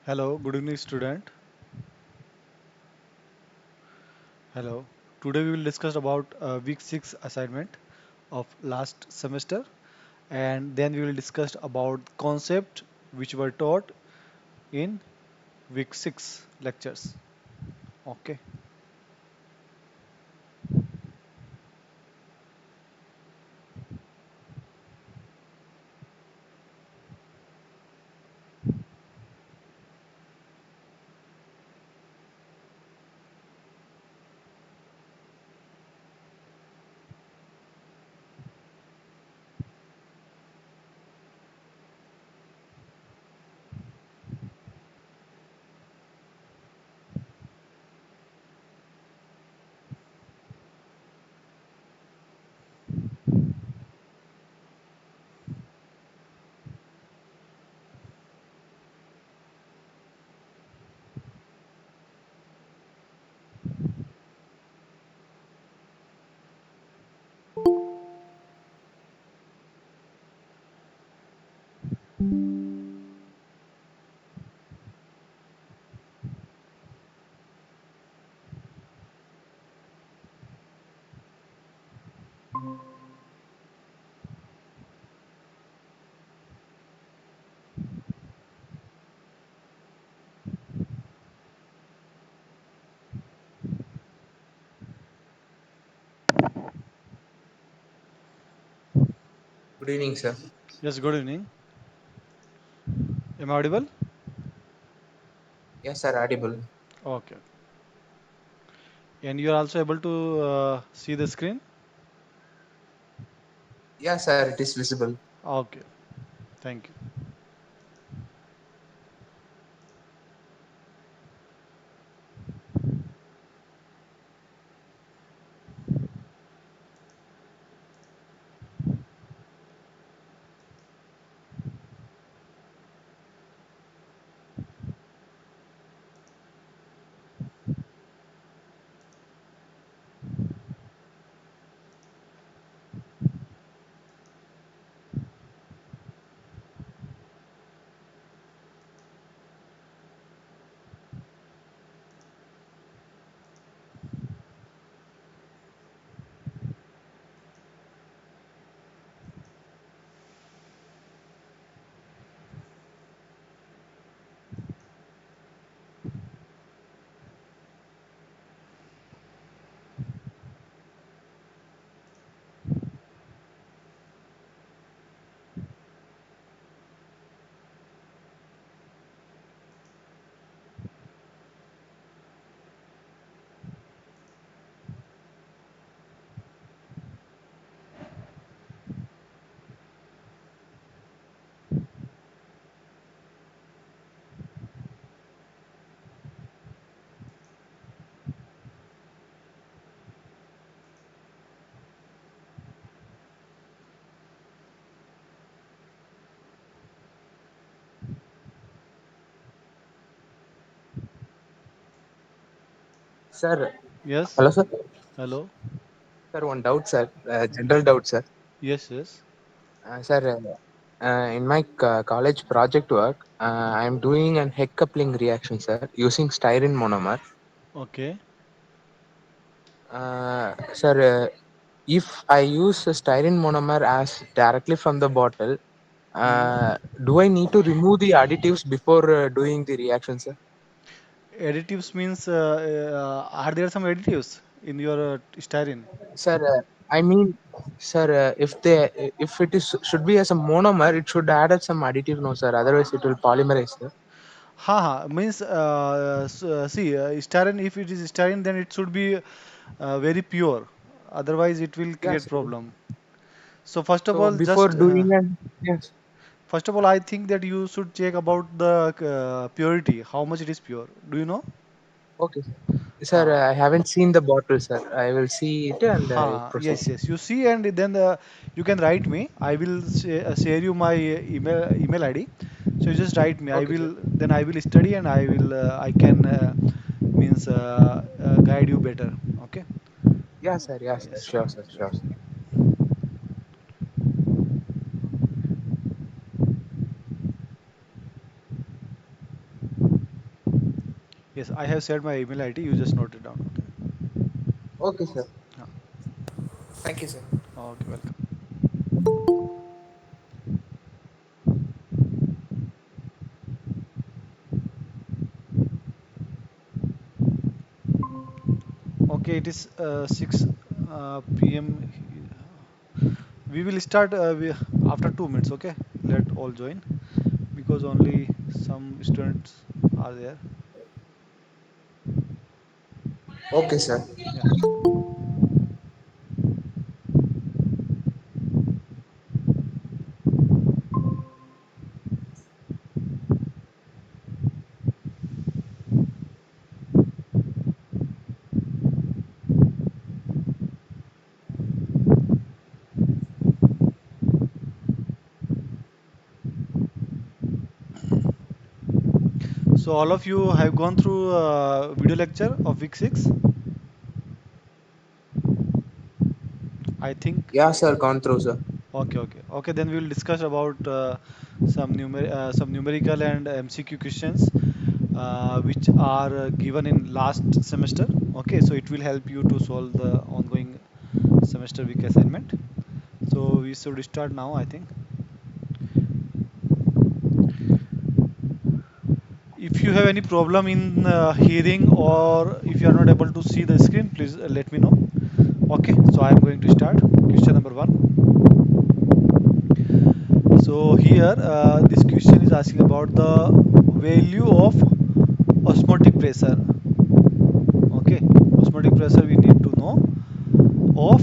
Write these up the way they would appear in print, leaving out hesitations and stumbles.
Hello, good evening, student. Hello. Today we will discuss about week 6 assignment of last semester, and then we will discuss about concept which were taught in week 6 lectures. Okay. Good evening, sir. Yes, good evening. Am I audible? Yes, sir, audible. Okay. And you are also able to see the screen? Yes, sir, it is visible. Okay. Thank you. Sir, Yes. hello, sir. Hello. Sir, one doubt, sir. General doubt, sir. Yes, yes. Sir, in my college project work, I am doing an heck coupling reaction, sir, using styrene monomer. Okay. Sir, if I use a styrene monomer as directly from the bottle, Hmm. do I need to remove the additives before doing the reaction, sir? Additives means are there some additives in your styrene? Sir, I mean, sir, if it is should be as a monomer, it should add some additive, no, sir. Otherwise, it will polymerize, sir. Ha ha means see styrene, if it is styrene then it should be very pure, otherwise it will create Yes. problem. So first of So all before just doing an yes, first of all I think that you should check about the purity, how much it is pure, do you know? okay, sir. Ha I haven't seen the bottle, sir. I will see it and I will ha proceed. yes, yes, you see, and then you can write me, I will share you my email ID. So you just write me, I Okay, will, sir. then I will study and I will I can means guide you better. Okay. Yes, sir. Yes, sir. Yes. Sure, sir. Sure, sir. Yes, I have said my email ID. You just note it down. Okay. Okay, sir. Yeah. Thank you, sir. Okay. Welcome. Okay. It is 6 p.m. We will start after 2 minutes. Okay. Let all join because only some students are there. Okay, sir. Yeah. So all of you have gone through video lecture of week 6. I think. Yeah, sir. Gone through, sir. Okay, okay, okay. Then we will discuss about some numerical and MCQ questions which are given in last semester. Okay, so it will help you to solve the ongoing semester week assignment. So we should start now, I think. If you have any problem in hearing or if you are not able to see the screen, please let me know. Okay, so I am going to start. Question number one. So here, this question is asking about the value of osmotic pressure. Okay, osmotic pressure we need to know of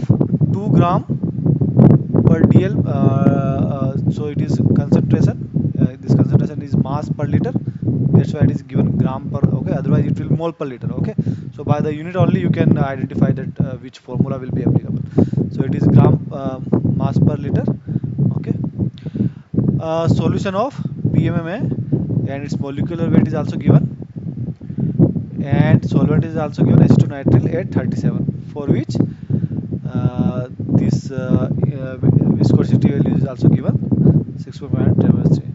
2 gram per dl. So it is concentration. This concentration is mass per liter. That's why it is given gram per. Okay, otherwise it will mole per liter. Okay, so by the unit only you can identify that which formula will be applicable. So it is gram mass per liter. Okay, solution of PMMA and its molecular weight is also given, and solvent is also given acetonitrile at 37, for which this viscosity value is also given 6.3.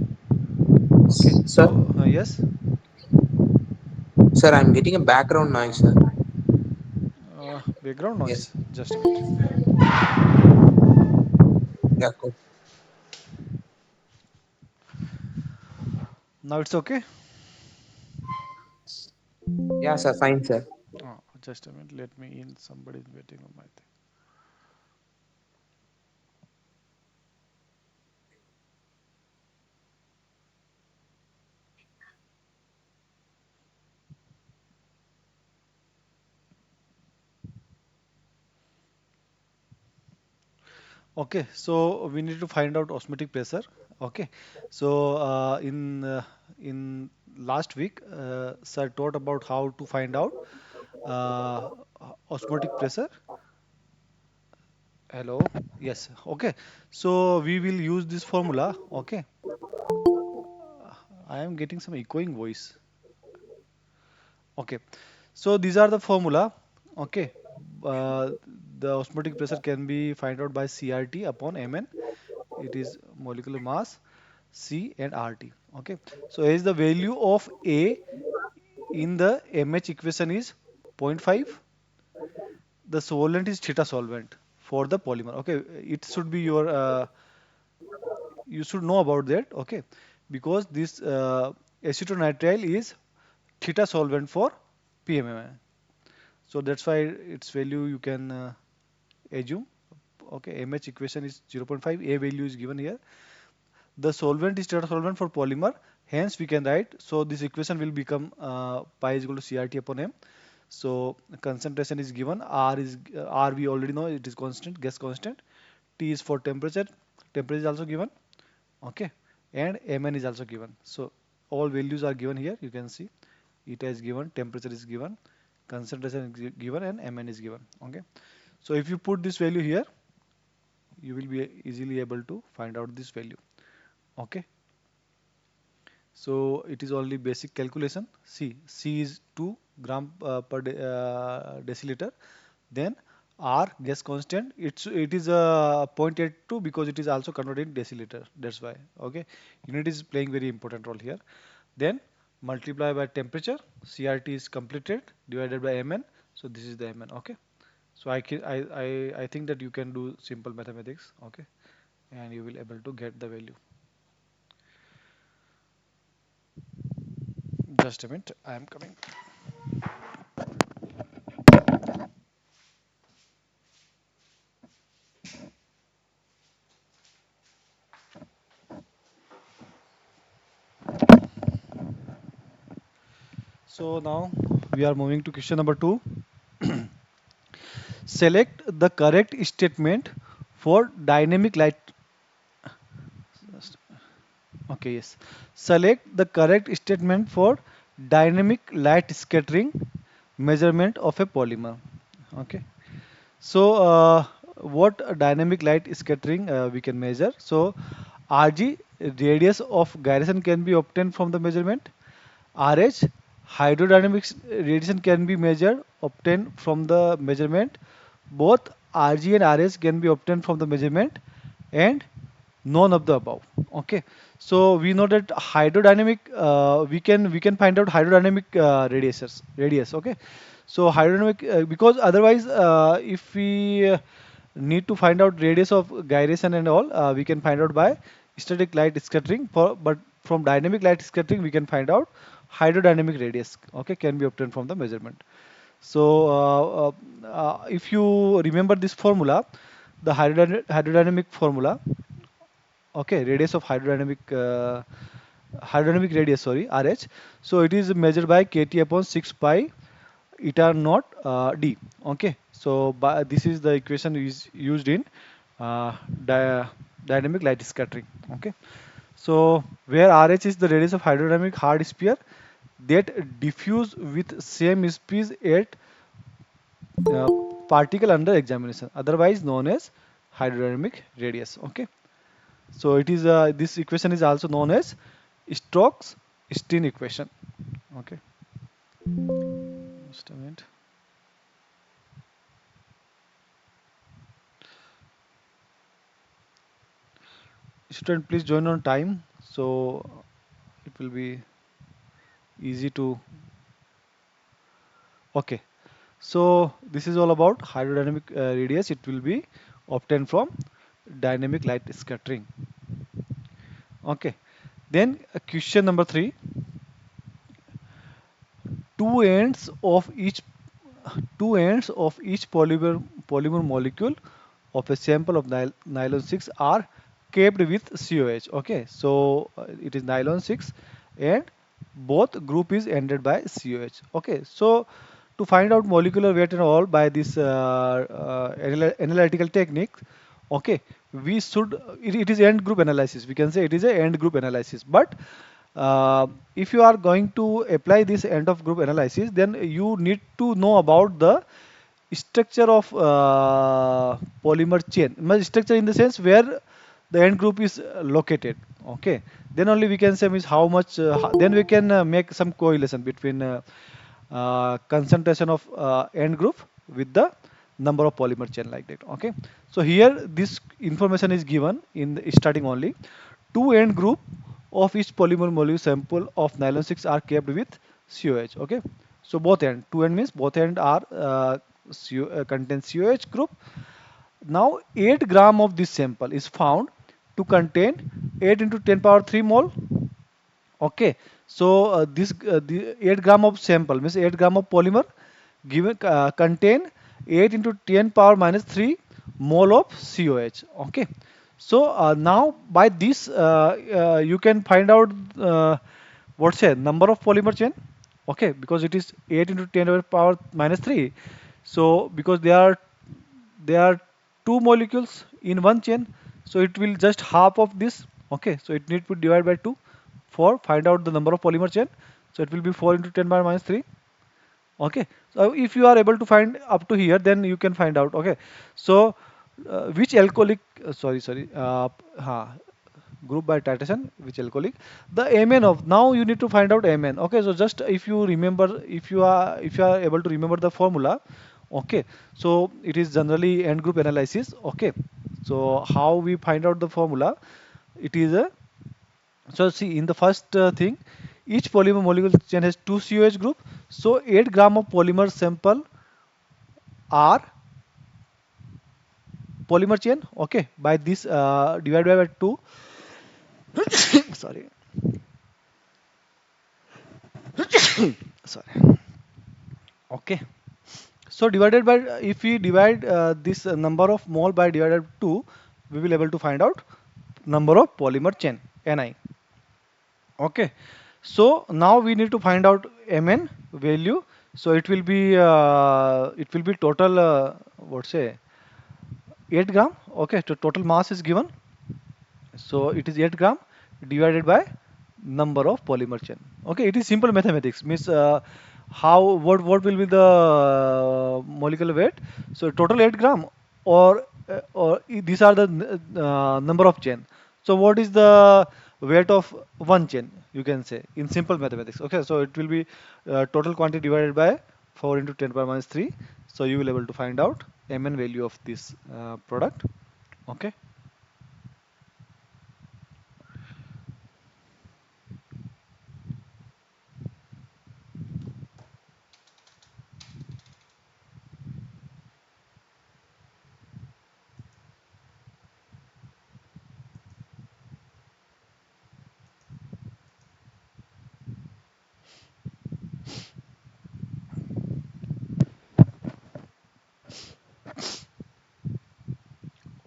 Okay, Sir. so yes, Sir, I'm getting a background noise, sir. background Yes. noise. Just a minute. Yeah, cool. Now it's okay. Yeah, sir. Fine, sir. Just a minute. Let me in. Somebody is waiting on my thing. Okay, so we need to find out osmotic pressure. Okay, so in last week, sir taught about how to find out uh, osmotic pressure. Hello. Yes. Okay. So we will use this formula. Okay. I am getting some echoing voice. Okay. So these are the formula. Okay. Uh, the osmotic pressure can be find out by CRT upon Mn. It is molecular mass, C and RT. Okay. So as the value of A in the MH equation is zero point 0.5, the solvent is theta solvent for the polymer. Okay. It should be your you should know about that. Okay, because this acetonitrile is theta solvent for PMMA, so that's why its value you can assume. Okay, MH equation is 0.5, A value is given here. The solvent is theta solvent for polymer, hence we can write, so this equation will become pi is equal to CRT upon M. So concentration is given, R we already know it is constant, gas constant. T is for temperature, temperature is also given. Okay, and Mn is also given. So all values are given here. You can see eta is given, temperature is given, concentration is given, and Mn is given. Okay, so if you put this value here, you will be easily able to find out this value. Okay, so it is only basic calculation. See, C is 2 gram per deciliter. Then R gas constant. It is 0.82 because it is also converted in deciliter. That's why. Okay, unit is playing very important role here. Then multiply by temperature. CRT is completed divided by Mn. So this is the Mn. Okay. So I think that you can do simple mathematics. Okay, and you will able to get the value. Just a minute, I am coming. So now we are moving to question number two. Select the correct statement for dynamic light. Okay, yes. Select the correct statement for dynamic light scattering measurement of a polymer. Okay. So, what a dynamic light scattering we can measure? So, RG radius of gyration can be obtained from the measurement. RH hydrodynamics radiation can be measured obtained from the measurement. Both RG and RH can be obtained from the measurement, and none of the above. Okay, so we know that hydrodynamic we can find out hydrodynamic radius. Okay, so hydrodynamic because otherwise if we need to find out radius of gyration and all, we can find out by static light scattering. For but from dynamic light scattering we can find out hydrodynamic radius. Okay, can be obtained from the measurement. So if you remember this formula, the hydrodynamic formula. Okay, radius of hydrodynamic radius, sorry, RH. So it is measured by kT upon 6 pi eta naught d. Okay, so this is the equation is used in uh, di dynamic light scattering. Okay, so where RH is the radius of hydrodynamic hard sphere that diffuse with same speed at uh, particle under examination, otherwise known as hydrodynamic radius. Okay, so it is this equation is also known as Stokes-Steen equation. Okay, just a minute. Student, please join on time, so it will be easy to. Okay, so this is all about hydrodynamic radius. It will be obtained from dynamic light scattering. Okay, then question number three. Two ends of each two ends of each polymer molecule of a sample of nylon 6 are capped with COH. Okay, so it is nylon 6 and both group is ended by COH. Okay, so to find out molecular weight and all by this analytical technique, okay, we should it is end group analysis. We can say it is a end group analysis, but if you are going to apply this end of group analysis, then you need to know about the structure of polymer chain. Structure in the sense where the end group is located. Okay, then only we can say means how much. Then we can make some correlation between concentration of end group with the number of polymer chain like that. Okay, so here this information is given in the starting only. Two end group of each polymer molecule sample of nylon 6 are kept with COH. Okay, so both end, two end means both end are contain COH group. Now 8 gram of this sample is found to contain 8 into 10 power 3 mole. Okay, so the 8 gram of sample means 8 gram of polymer given contain 8 into 10 power minus 3 mole of COH. Okay, so now by this you can find out what's a number of polymer chain. Okay, because it is 8 into 10 power minus 3. So because there are two molecules in one chain, so it will just half of this. Okay, so it need to divide by 2 for find out the number of polymer chain. So it will be 4 into 10 power minus 3. Okay, so if you are able to find up to here, then you can find out. Okay, so which alcoholic sorry group by titration, which alcoholic, the Mn of, now you need to find out Mn. Okay, so just if you remember, if you are able to remember the formula. Okay, so it is generally end group analysis. Okay, so how we find out the formula, it is a, so see in the first thing, Each polymer molecule chain has two COH group. So 8 gram of polymer sample are polymer chain. Okay, by this divided by 2. Sorry, sorry. Okay. So divided by, if we divide this number of mole by divided by 2, we will able to find out number of polymer chain, Ni. Okay. So now we need to find out Mn value. So it will be total what say 8 gram. Okay. So total mass is given. So it is 8 gram divided by number of polymer chain. Okay, it is simple mathematics. Means how what will be the molecular weight? So total 8 gram, these are the number of chain. So what is the weight of one chain? You can say in simple mathematics. Okay, so it will be total quantity divided by 4 into 10 power minus 3. So you will able to find out Mn value of this product. Okay.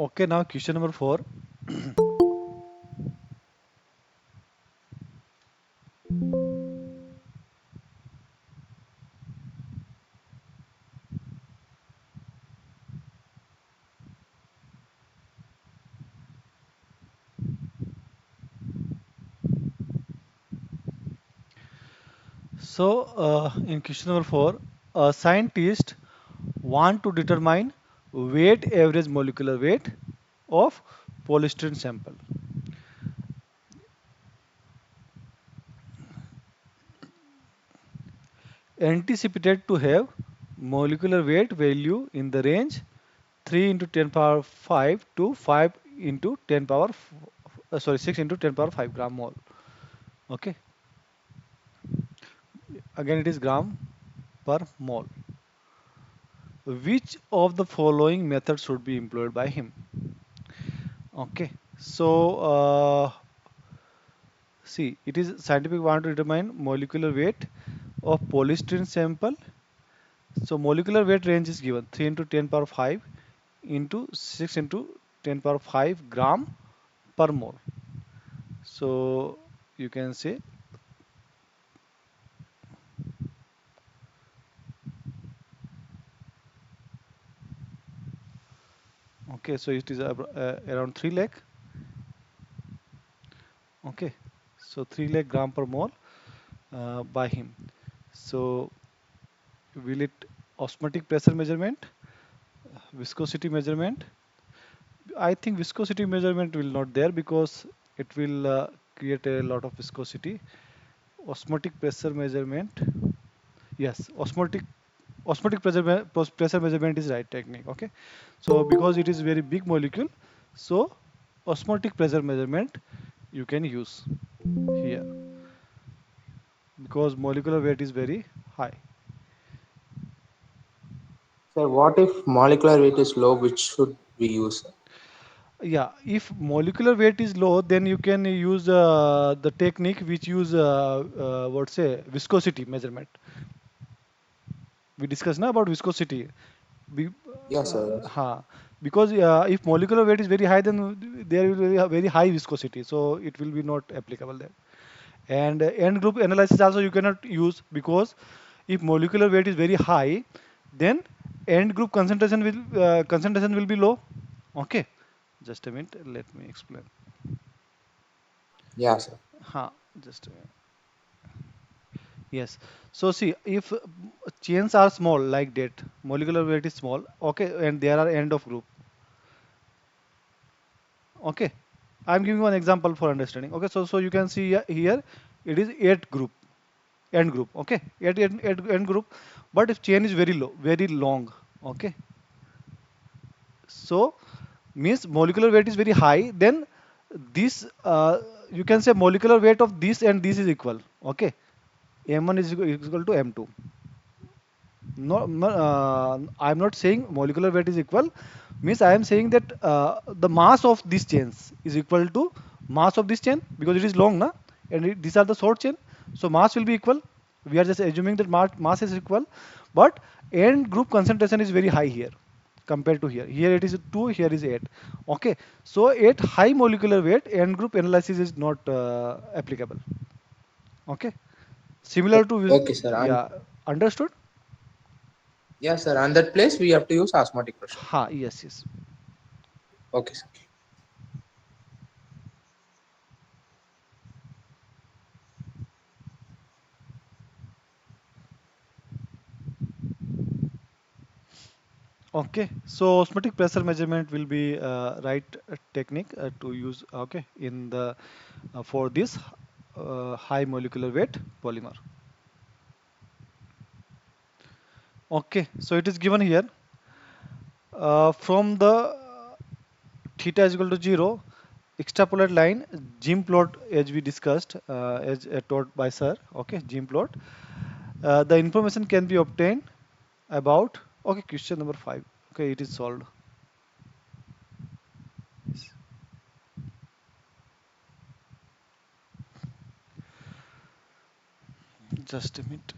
Okay, now question number 4. So, in question number 4, a scientist want to determine weight average molecular weight of polystyrene sample. Anticipated to have molecular weight value in the range 3 into 10 power 5 to 5 into 10 power, 6 into 10 power 5 gram mole. Okay, again it is gram per mole. Which of the following methods should be employed by him? Okay, so see, it is scientific want to determine molecular weight of polystyrene sample. So molecular weight range is given 3 into 10 power 5 into 6 into 10 power 5 gram per mole. So you can say, okay, so it is around 3 lakh. Okay, so 3 lakh gram per mole by him. So will it osmotic pressure measurement, viscosity measurement? I think viscosity measurement will not there because it will create a lot of viscosity. Osmotic pressure measurement. Yes, osmotic pressure measurement is right technique. Okay, so because it is very big molecule, so osmotic pressure measurement you can use here because molecular weight is very high. Sir, what if molecular weight is low? Which should we use? Yeah, if molecular weight is low, then you can use the technique which use what say viscosity measurement. We discussed now about viscosity. We, Yes, sir. Yes. because if molecular weight is very high, then there will be a very high viscosity, so it will be not applicable there. And end group analysis also you cannot use because if molecular weight is very high, then end group concentration will be low. Okay, just a minute. Let me explain. Yeah, sir. Just a minute. Yes. So see, if chains are small like that, molecular weight is small. Okay, and there are end of group. Okay, I'm giving one example for understanding. Okay, so you can see here it is 8 group, end group. Okay, 8 end group. But if chain is very low, very long. Okay, so means molecular weight is very high, then This you can say molecular weight of this and this is equal. Okay, M1 is equal to M2. No, no, I'm not saying molecular weight is equal. Means I am saying that the mass of this chains is equal to mass of this chain because it is long, na, and these are the short chain. So mass will be equal. We are just assuming that mass is equal, but end group concentration is very high here compared to here. Here it is 2, here is 8. Okay, so at high molecular weight, end group analysis is not applicable. Okay, similar to Okay, sir. And yeah, understood. yeah, sir. On that place, we have to use osmotic pressure. Ha, yes, yes. Okay, sir. Okay, so osmotic pressure measurement will be right technique to use. Okay, in the for this high molecular weight polymer. Okay, so it is given here from the theta is equal to 0, extrapolate line, gym plot as we discussed, as taught by sir. Okay, gym plot. The information can be obtained about. Okay, question number 5. Okay, it is solved. Just a minute.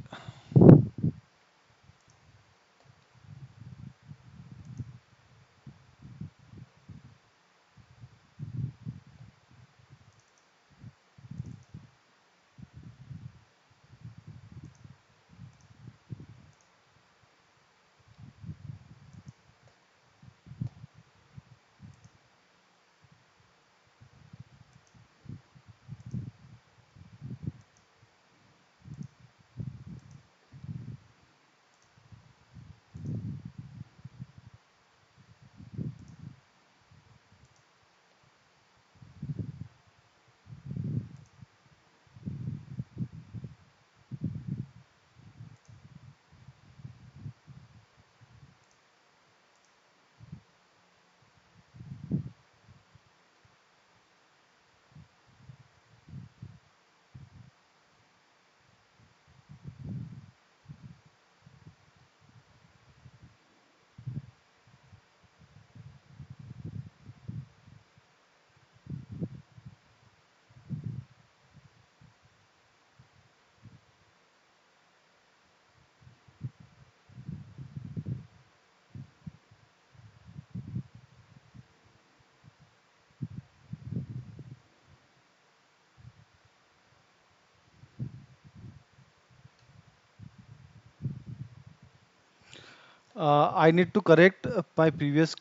I need to correct my previous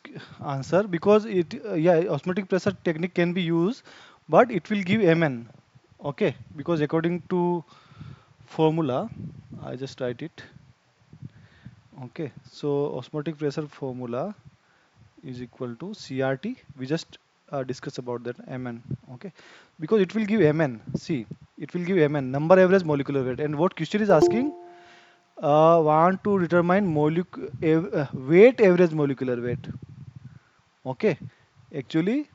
answer because yeah, osmotic pressure technique can be used, but it will give Mn. Okay, because according to formula, I just write it. Okay, so osmotic pressure formula is equal to CRT. We just discuss about that Mn. Okay, because it will give Mn. See, it will give Mn, number average molecular weight. And what question is asking? Want to determine weight average molecular weight. Okay, actually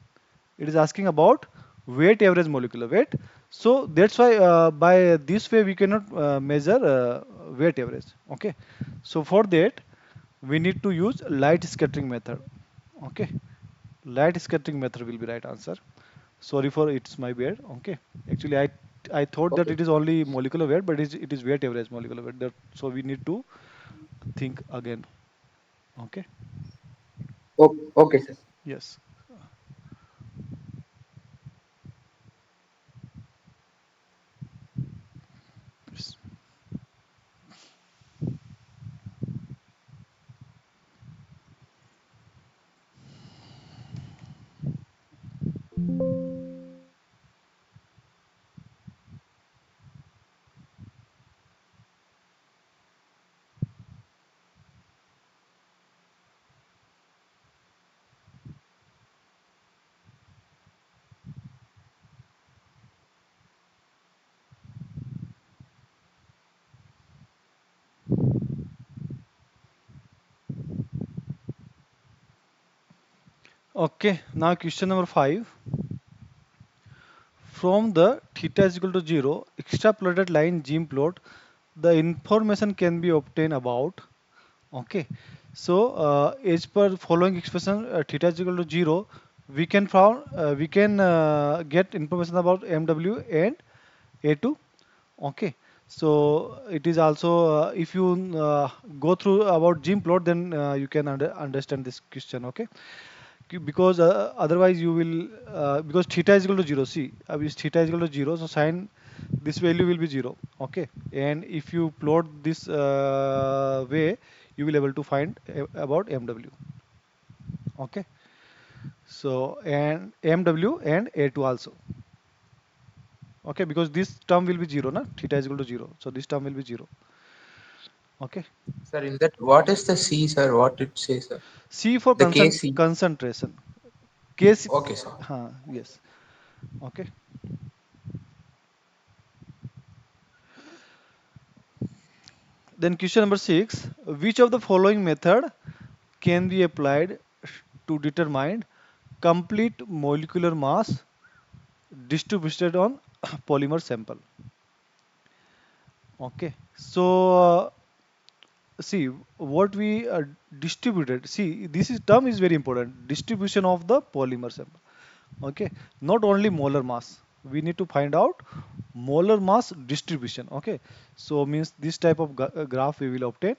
it is asking about weight average molecular weight. So that's why by this way we cannot measure weight average. Okay, so for that we need to use light scattering method. Okay, light scattering method will be right answer. Sorry for it's my bad. Okay, actually I thought that Okay. it is only molecular weight, but it is weight average molecular weight. So we need to think again. Okay. Okay, sir. Yes. Yes. Okay. Now question number 5. from the theta is equal to 0 extrapolated line gene plot, the information can be obtained about. Okay, so as per following expression, theta is equal to 0, we can get information about MW and A2. Okay, so it is also if you go through about gene plot, then you can understand this question. Okay, because otherwise you will because theta is equal to 0. See, if theta is equal to 0, so sine this value will be 0. Okay, and if you plot this way, you will able to find about MW. Okay, so and MW and A2 also. Okay, because this term will be 0, na? Theta is equal to 0, so this term will be 0. Okay, Sir, in that, what is the C, sir? What it says, sir? C for The KC. concentration. Case, Okay, sir. yes. Okay. Then question number 6, which of the following method can be applied to determine complete molecular mass distributed on polymer sample? Okay. So see what we distributed. See, this is term is very important. Distribution of the polymer sample. Okay, not only molar mass, we need to find out molar mass distribution. Okay, so means this type of graph we will obtain.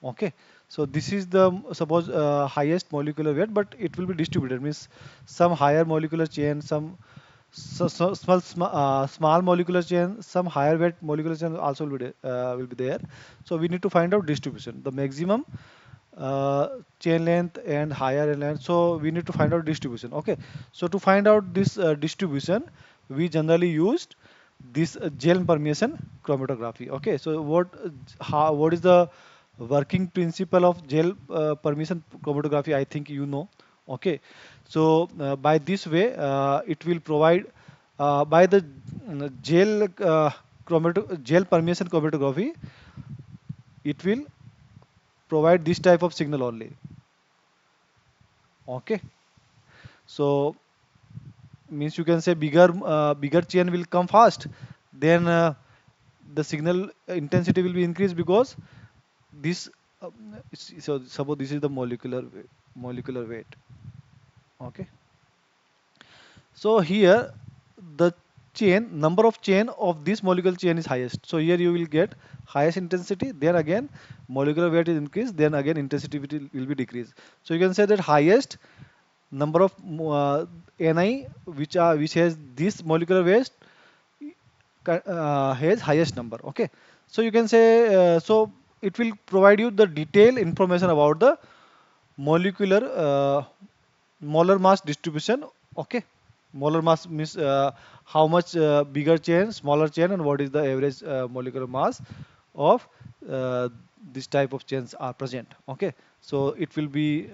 Okay, so this is the suppose highest molecular weight, but it will be distributed, means some higher molecular chain, some small molecular chain, some higher weight molecular chain also will be there. So we need to find out distribution, the maximum chain length and higher length. So we need to find out distribution. Okay, so to find out this distribution, we generally used this gel permeation chromatography. Okay, so what is the working principle of gel permeation chromatography? I think you know. Okay, so by this way it will provide by the gel permeation chromatography, it will provide this type of signal only. Okay, so means you can say bigger chain will come fast, then the signal intensity will be increased because this uh, so suppose this is the molecular weight. Okay, so here the number of chain of this molecular chain is highest, so here you will get highest intensity, then again molecular weight is increased, then again intensity will be decreased. So you can say that highest number of Ni which has this molecular weight has highest number. Okay, so you can say so it will provide you the detailed information about the molecular molar mass distribution. Okay, molar mass means how much bigger chain, smaller chain, and what is the average molecular mass of this type of chains are present. Okay, so it will be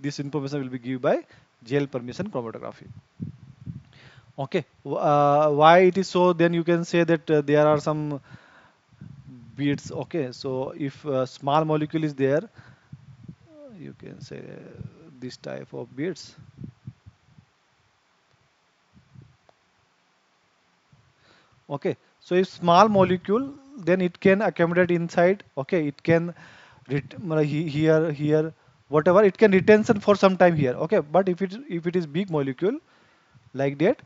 this information will be given by gel permeation chromatography. Okay, why it is so? Then you can say that there are some beads. Okay, so if small molecule is there, you can say this type of beads. Okay, so if small molecule, then it can accumulate inside. Okay, it can here whatever it can retention for some time here. Okay, but if it is big molecule like that,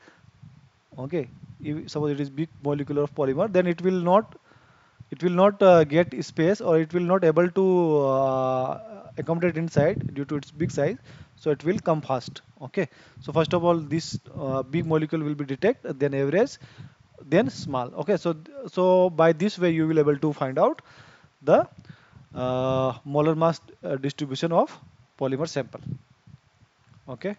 okay, if suppose it is big molecule of polymer, then it will not get space, or it will not able to accommodate inside due to its big size, so it will come fast. Okay, so first of all this big molecule will be detected, then average, then small. Okay, so by this way you will able to find out the molar mass distribution of polymer sample. Okay,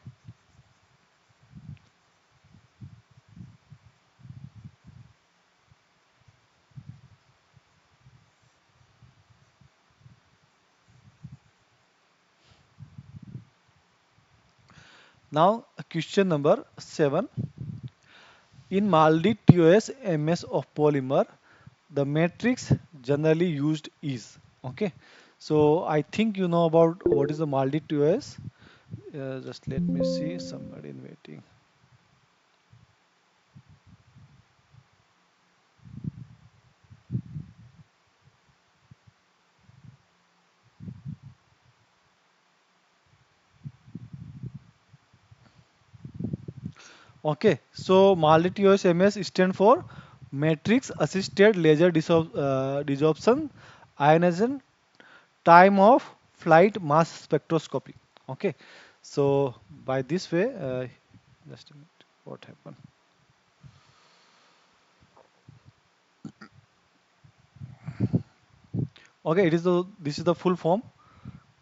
now question number 7. In MALDI TOS MS of polymer, the matrix generally used is. Okay, so I think you know about what is the MALDI TOS. Just let me see somebody in waiting. Okay, so MALDI-TOS MS stand for matrix assisted laser desorption ionization time of flight mass spectroscopy. Okay, so by this way, just a minute, what happened? Okay, it is the this is the full form.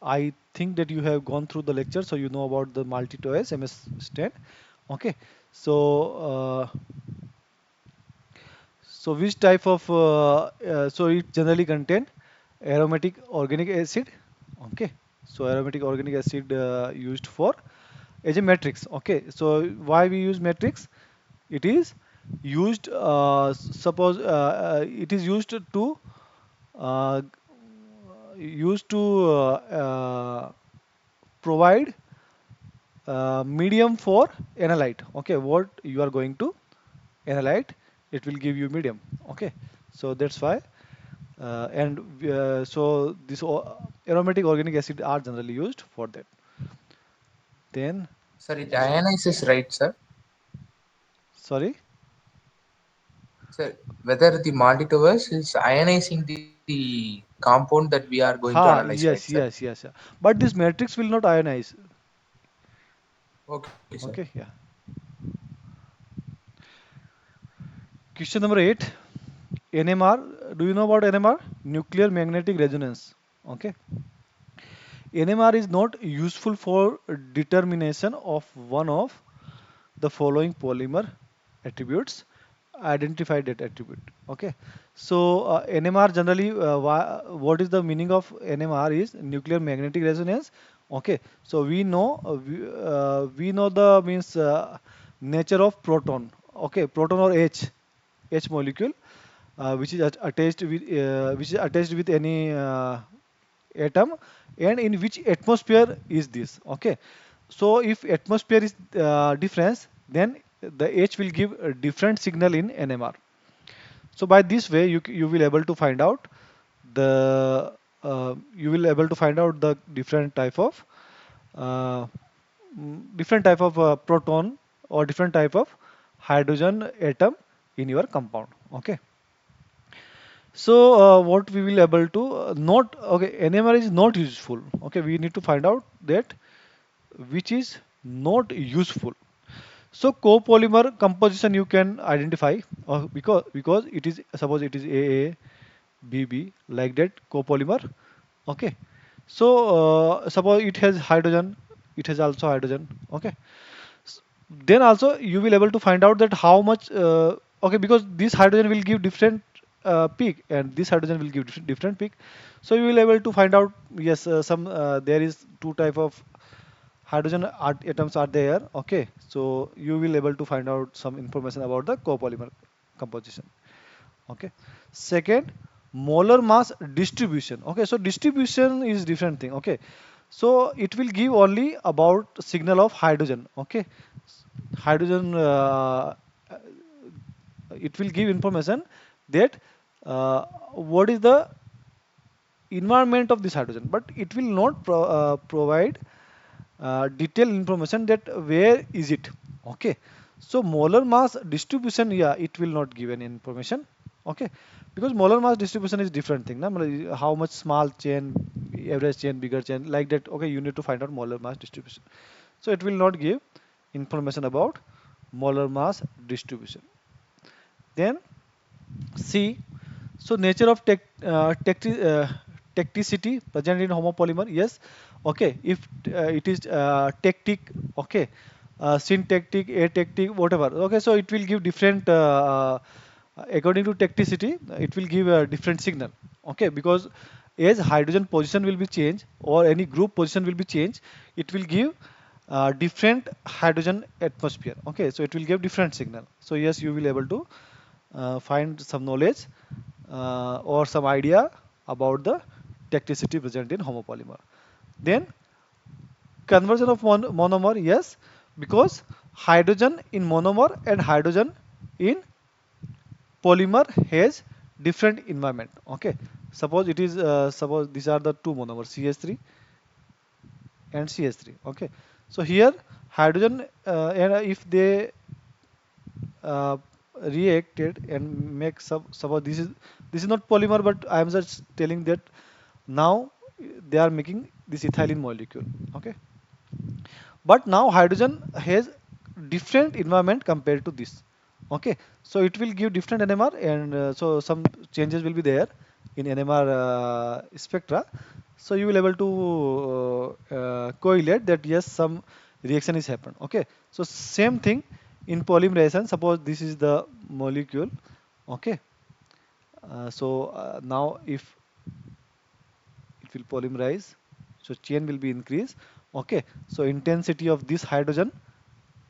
I think that you have gone through the lecture, so you know about the multi-TOS MS stand. Okay, so which type of so it generally contain aromatic organic acid. Okay, so aromatic organic acid used for as a matrix. Okay, so why we use matrix? It is used suppose it is uh, used to provide medium for analyte. Okay, what you are going to analyte, it will give you medium. Okay, so that's why and so this aromatic organic acid are generally used for that. Then Sir, it ionizes, right, sir? sorry. Sir, whether the multi-towers is ionizing the compound that we are going to analyze, Ha, right, sir? yes, yes, yes, yeah. But this matrix will not ionize. Okay, sir. Okay, yeah. Question number 8. NMR. Do you know about NMR? Nuclear magnetic resonance. Okay. NMR is not useful for determination of one of the following polymer attributes. Identify that attribute. Okay. So NMR generally, what is the meaning of NMR is nuclear magnetic resonance. Okay. So we know the means nature of proton. Okay, proton or H molecule, which is attached with any atom, and in which atmosphere is this. Okay, so if atmosphere is difference, then the H will give a different signal in NMR. So by this way you will able to find out the the different type of uh, proton or different type of hydrogen atom in your compound. Okay, so what we will able to not, okay, NMR is not useful. Okay, we need to find out that which is not useful. So copolymer composition you can identify, because it is, suppose it is AA, BB, like that copolymer. Okay, so suppose it has hydrogen, it has also hydrogen. Okay, then also you will able to find out that how much okay, because this hydrogen will give different peak and this hydrogen will give different peak. So you will able to find out, yes, some there is two type of atoms are there. Okay, so you will able to find out some information about the copolymer composition. Okay, second, molar mass distribution. Okay, so distribution is different thing. Okay, so it will give only about signal of hydrogen. Okay, hydrogen it will give information that what is the environment of this hydrogen, but it will not provide detailed information that where is it. Okay, so molar mass distribution, yeah, it will not give any information. Okay, because molar mass distribution is different thing na? मतलब how much small chain, average chain, bigger chain, like that. Okay, you need to find out molar mass distribution, so it will not give information about molar mass distribution. Then C, so nature of tecticity present in homopolymer, yes. Okay, if it is tectic, okay, syntactic, atactic, whatever. Okay, so it will give different according to tecticity, it will give a different signal. Okay, because as hydrogen position will be changed or any group position will be changed, it will give different hydrogen atmosphere. Okay, so it will give different signal. So yes, you will able to find some knowledge or some idea about the tecticity present in homopolymer. Then conversion of monomer, yes, because hydrogen in monomer and hydrogen in polymer has different environment. Okay, suppose it is suppose these are the two monomers CH3 and CH3. Okay, so here hydrogen and if they uh, reacted and make suppose this is not polymer, but I am just telling that now they are making this ethylene molecule. Okay, but now hydrogen has different environment compared to this. Okay, so it will give different NMR, and so some changes will be there in NMR spectra. So you will able to correlate that yes, some reaction is happened. Okay, so same thing in polymerization. Suppose this is the molecule. Okay, now if it will polymerize, so chain will be increased. Okay, so intensity of this hydrogen,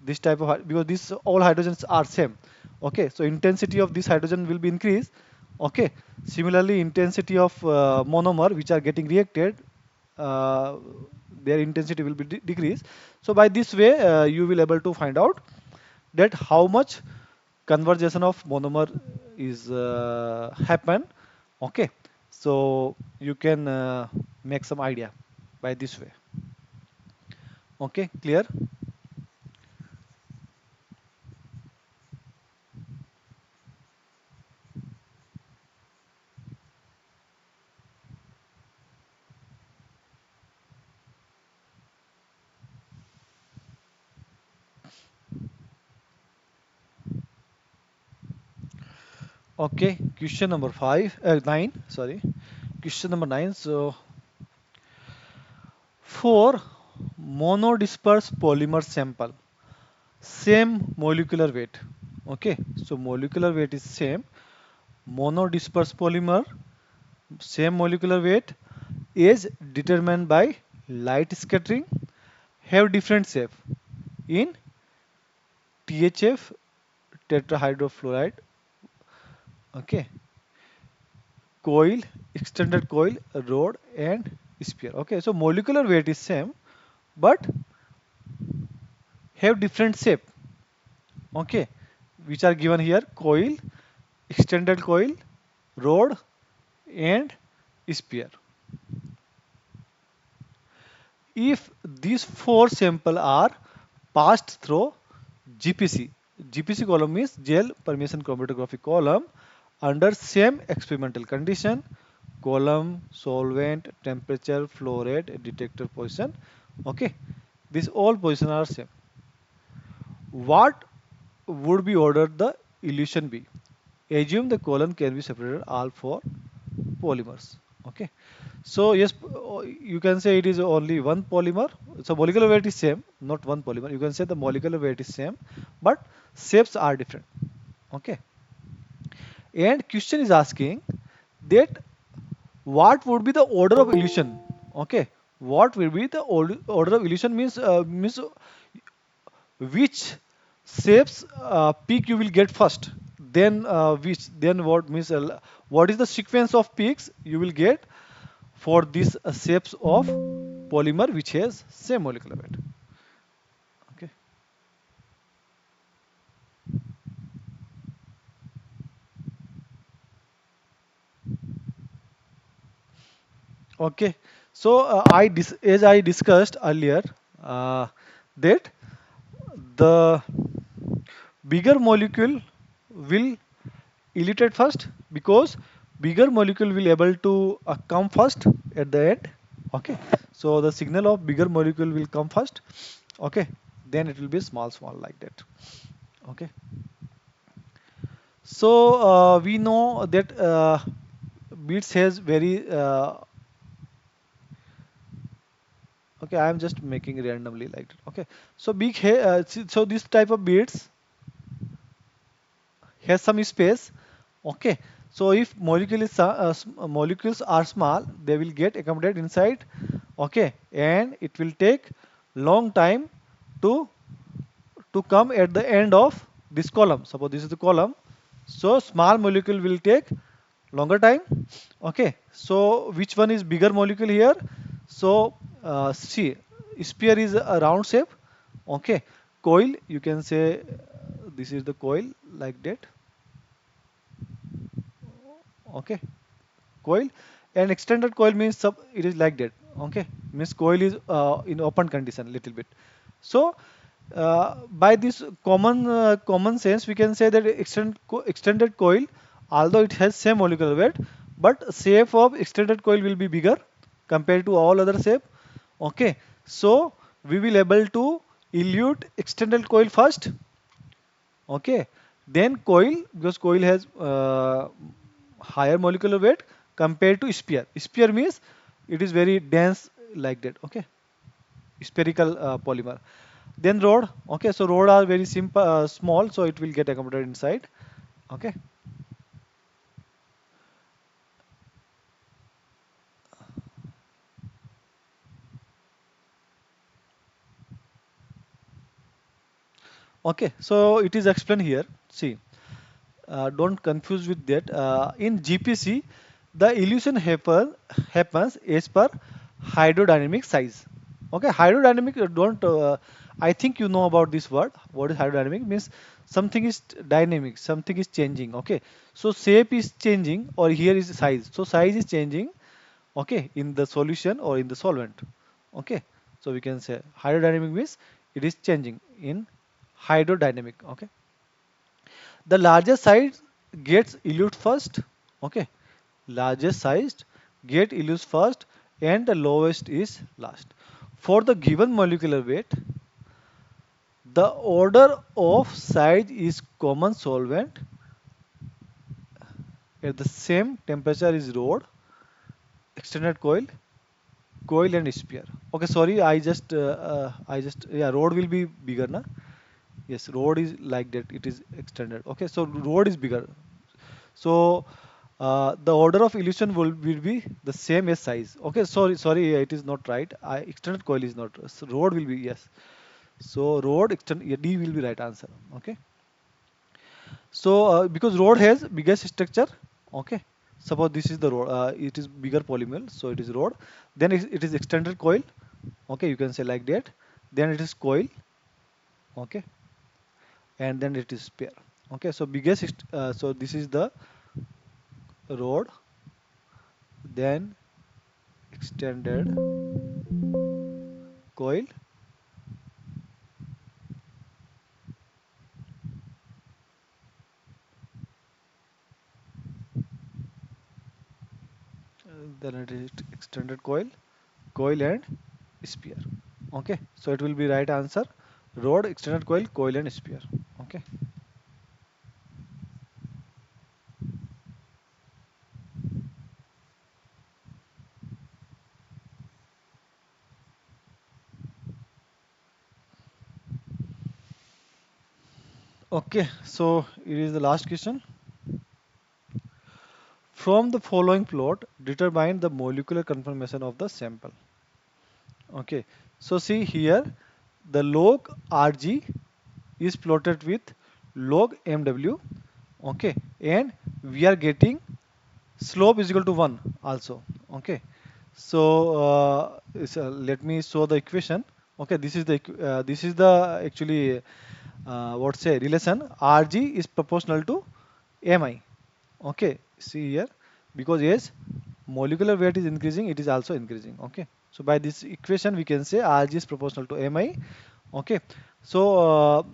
this type of because these all hydrogens are same. Okay, so intensity of this hydrogen will be increased. Okay, similarly intensity of monomer which are getting reacted, uh, their intensity will be decreased. So by this way you will able to find out that how much conversion of monomer is happen. Okay, so you can make some idea by this way. Okay, clear? Okay, question number 9, sorry. Question number 9. So, for monodisperse polymer sample, same molecular weight. Okay, so molecular weight is same. Monodisperse polymer, same molecular weight, is determined by light scattering, have different shape in THF, tetrahydrofluoride. Okay, coil, extended coil, rod, and sphere. Okay, so molecular weight is same, but have different shape. Okay, which are given here: coil, extended coil, rod, and sphere. If these four sample are passed through GPC, GPC column means gel permeation chromatography column, under same experimental condition, column, solvent, temperature, flow rate, detector position. Okay, these all position are same. What would be ordered the elution be? Assume the column can be separated all four polymers. Okay, so yes, you can say it is only one polymer. So molecular weight is same, not one polymer. You can say the molecular weight is same, but shapes are different. Okay, and question is asking that what would be the order of elution? Okay, what will be the order of elution means which shapes peak you will get first, then which then what means what is the sequence of peaks you will get for these shapes of polymer which has same molecular weight. Okay, okay, so as I discussed earlier, uh, that the bigger molecule will elute first, because bigger molecule will able to come first at the end. Okay, so the signal of bigger molecule will come first. Okay, then it will be small like that. Okay, so we know that beats has very okay, I am just making randomly like that. Okay, so so this type of beats has some space. Okay, so if molecules are small, they will get accommodated inside. Okay, and it will take long time to come at the end of this column. Suppose this is the column, so small molecule will take longer time. Okay, so which one is bigger molecule here? So see, sphere is a round shape. Okay, coil, you can say this is the coil like that. Okay, coil, and extended coil means it is like that. Okay, means coil is in open condition little bit. So By this common sense, we can say that extended coil, although it has same molecular weight, but shape of extended coil will be bigger compared to all other shape. Okay, so we will able to elute extended coil first. Okay, then coil, because coil has higher molecular weight compared to sphere. Sphere means it is very dense like that. Okay, spherical polymer. Then rod. Okay, so rod are very simple, small, so it will get accommodated inside. Okay. Okay, so it is explained here. See, don't confuse with that. In GPC, the illusion happens as per hydrodynamic size. Okay, hydrodynamic, don't, I think you know about this word. What is hydrodynamic? Means something is dynamic, something is changing. Okay, so shape is changing, or here is size. So size is changing, okay, in the solution or in the solvent. Okay, so we can say hydrodynamic means it is changing in hydrodynamic. Okay, the largest size gets elute first. Okay, largest sized get elute first, and the lowest is last. For the given molecular weight, the order of size is common solvent at the same temperature is rod, extended coil, coil and sphere. Okay, sorry, yeah, rod will be bigger, na? Yes, rod is like that. It is extended. Okay, so rod is bigger. So the order of elution will be the same as size. Okay, sorry, it is not right. Extended coil is not. So rod will be, yes. So rod extend, yeah, D will be right answer. Okay. So because rod has biggest structure. Okay. Suppose this is the rod. It is bigger polymer, so it is rod. Then it is extended coil. Okay, you can say like that. Then it is coil. Okay, and then it is sphere. Okay, so so this is the rod, then extended coil, then it is extended coil, coil and sphere. Okay, so it will be right answer, rod, extended coil, coil and sphere. Okay. Okay, so it is the last question. From the following plot, determine the molecular conformation of the sample. Okay, so see here, the log Rg is plotted with log Mw. Okay, and we are getting slope is equal to 1 also. Okay, so let me show the equation. Okay, this is the actually what say relation. Rg is proportional to Mi. Okay, see here, because as molecular weight is increasing, it is also increasing. Okay, so by this equation we can say Rg is proportional to Mi. Okay, so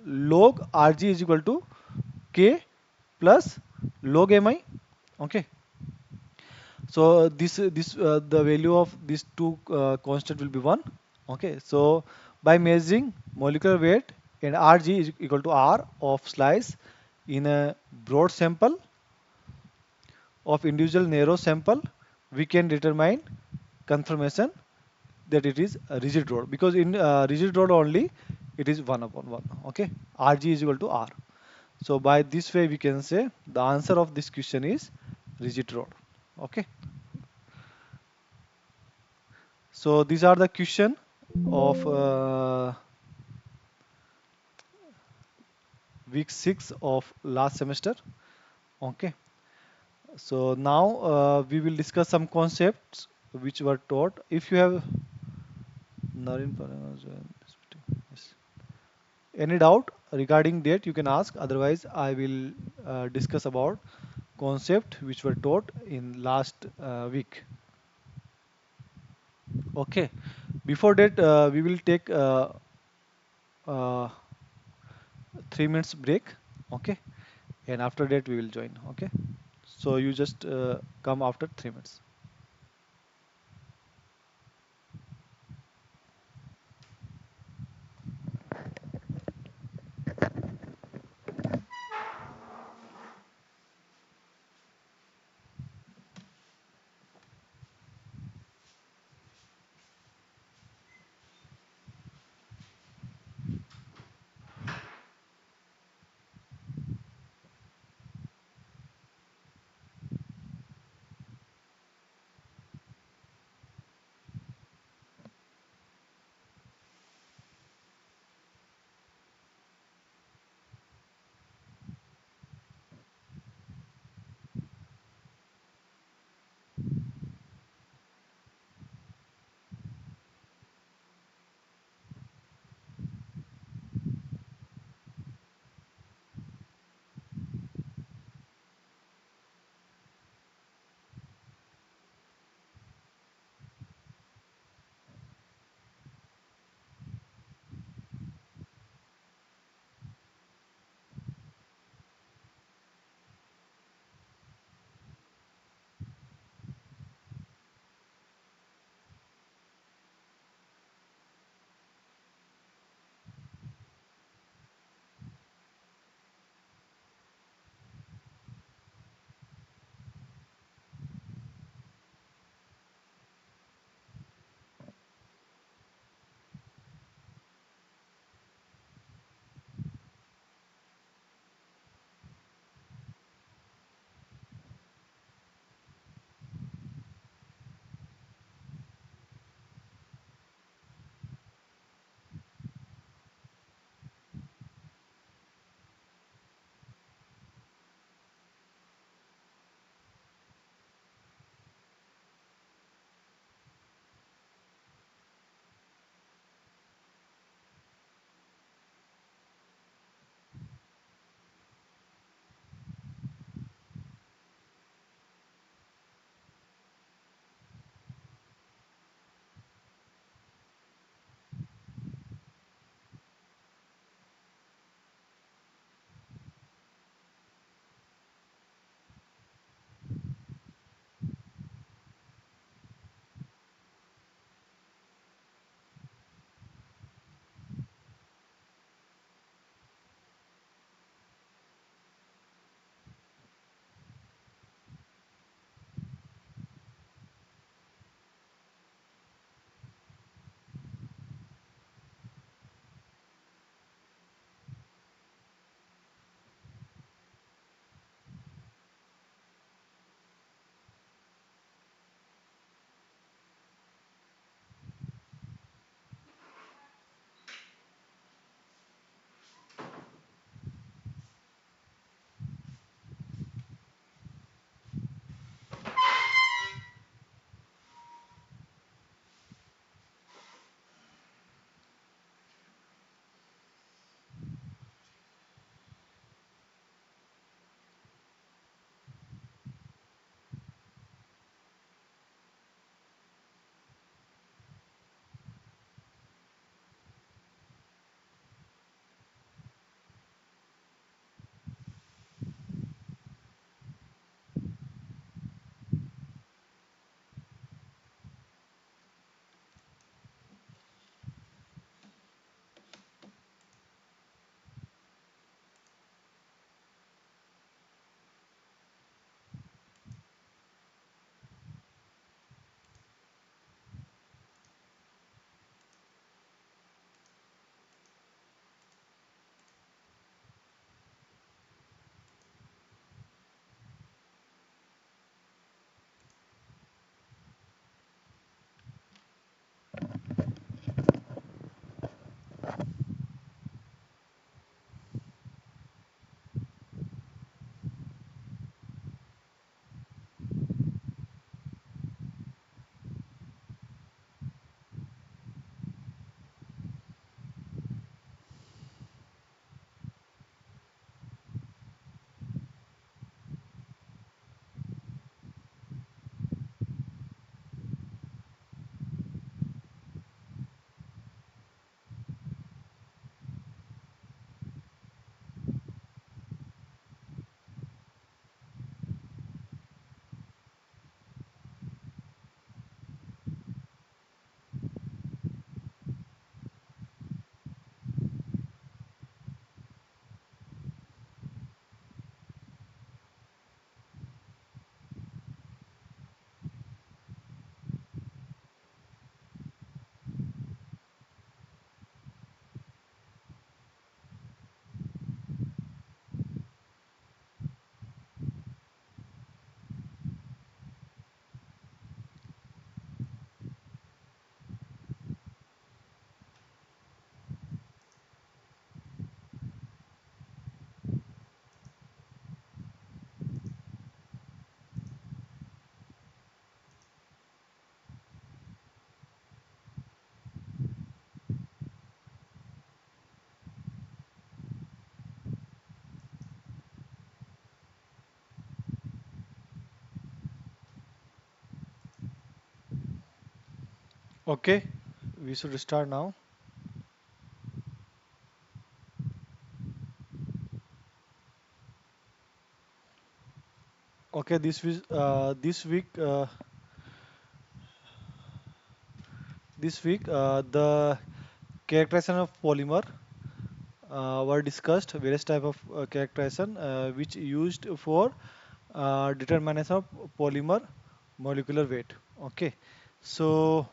log Rg is equal to K plus log Mi. Okay, so this the value of these two constant will be 1. Okay, so by measuring molecular weight and Rg is equal to R of slice in a broad sample of individual narrow sample, we can determine conformation that it is a rigid rod, because in rigid rod only it is 1 upon 1. Okay, Rg is equal to R. So by this way we can say the answer of this question is rigid rod. Okay, so these are the question of week 6 of last semester. Okay, so now we will discuss some concepts which were taught. If you have yes, any doubt regarding that, you can ask. Otherwise, I will discuss about concept which were taught in last week. Okay. Before that, we will take 3 minutes break. Okay, and after that we will join. Okay, so you just come after 3 minutes. Okay, we should start now. Okay, this week the characterization of polymer were discussed. Various type of characterization which used for determination of polymer molecular weight. Okay, so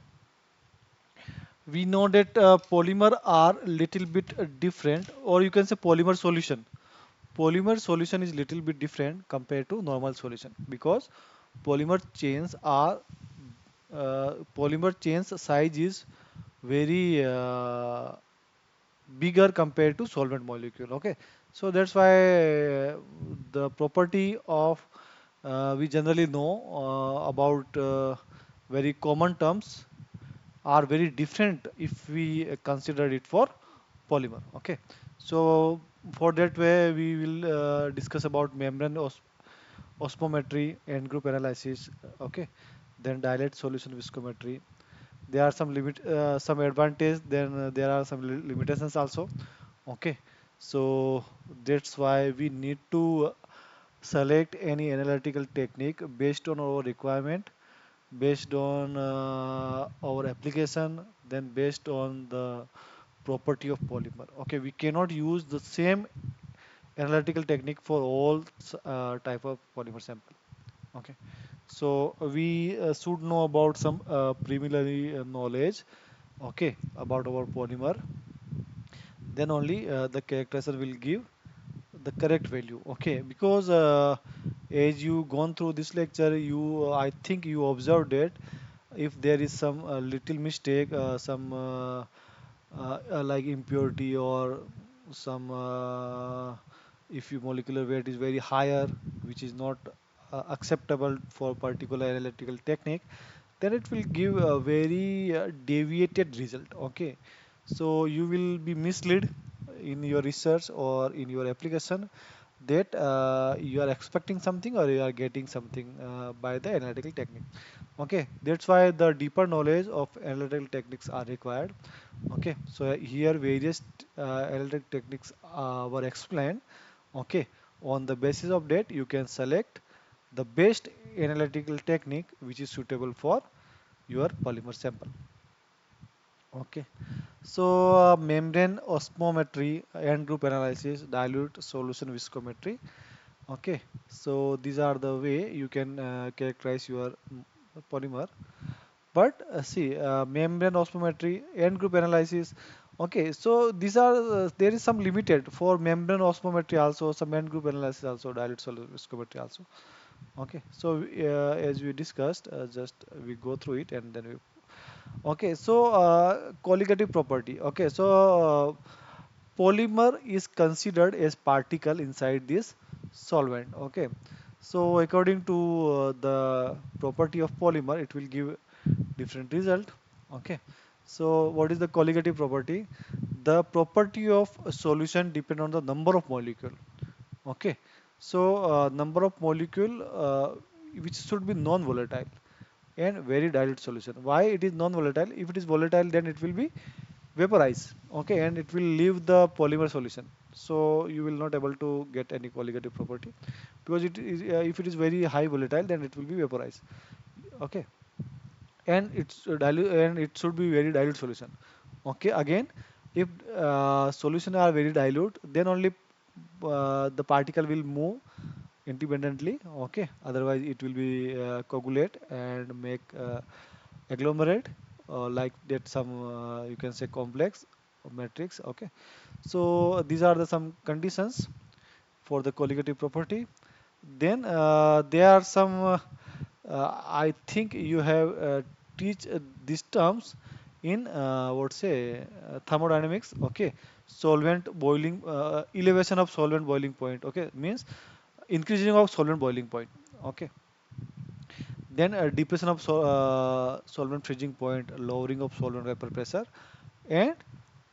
we know that polymer are little bit different, or you can say polymer solution. Polymer solution is little bit different compared to normal solution because polymer chains are polymer chains size is very bigger compared to solvent molecule. Okay, so that's why the property of we generally know about very common terms are very different if we consider it for polymer. Okay, so for that way we will discuss about membrane osmometry and group analysis. Okay, then dilate solution viscometry. There are some advantage, then there are some limitations also. Okay, so that's why we need to select any analytical technique based on our requirement, based on our application, then based on the property of polymer. Okay, we cannot use the same analytical technique for all type of polymer sample. Okay, so we should know about some preliminary knowledge. Okay, about our polymer, then only the characterization will give the correct value. Okay, because as you gone through this lecture, you I think you observed that if there is some little mistake, some like impurity or some if your molecular weight is very higher, which is not acceptable for particular analytical technique, then it will give a very deviated result. Okay, so you will be misled in your research or in your application that you are expecting something or you are getting something by the analytical technique. Okay, that's why the deeper knowledge of analytical techniques are required. Okay, so here various analytic techniques were explained. Okay, on the basis of that, you can select the best analytical technique which is suitable for your polymer sample. Okay, so membrane osmometry, end group analysis, dilute solution viscometry. Okay, so these are the way you can characterize your polymer. But see, membrane osmometry, end group analysis. Okay, so these are there is some limited for membrane osmometry also, some end group analysis also, dilute solution viscometry also. Okay, so as we discussed, just we go through it and then we. Okay, so colligative property. Okay, so polymer is considered as particle inside this solvent. Okay, so according to the property of polymer, it will give different result. Okay, so what is the colligative property? The property of a solution depend on the number of molecule. Okay, so number of molecule which should be non-volatile and very dilute solution. Why it is non-volatile? If it is volatile, then it will be vaporized. Okay, and it will leave the polymer solution. So you will not able to get any colligative property because it is if it is very high volatile, then it will be vaporized. Okay, and it should be very dilute solution. Okay, again, if solution are very dilute, then only the particle will move independently. Okay, otherwise it will be coagulate and make agglomerate like that some you can say complex matrix. Okay, so these are the some conditions for the colligative property. Then there are some I think you have teach these terms in what say thermodynamics. Okay, solvent boiling elevation of solvent boiling point. Okay, means increasing of solvent boiling point. Okay, then depression of solvent freezing point, lowering of solvent vapor pressure, and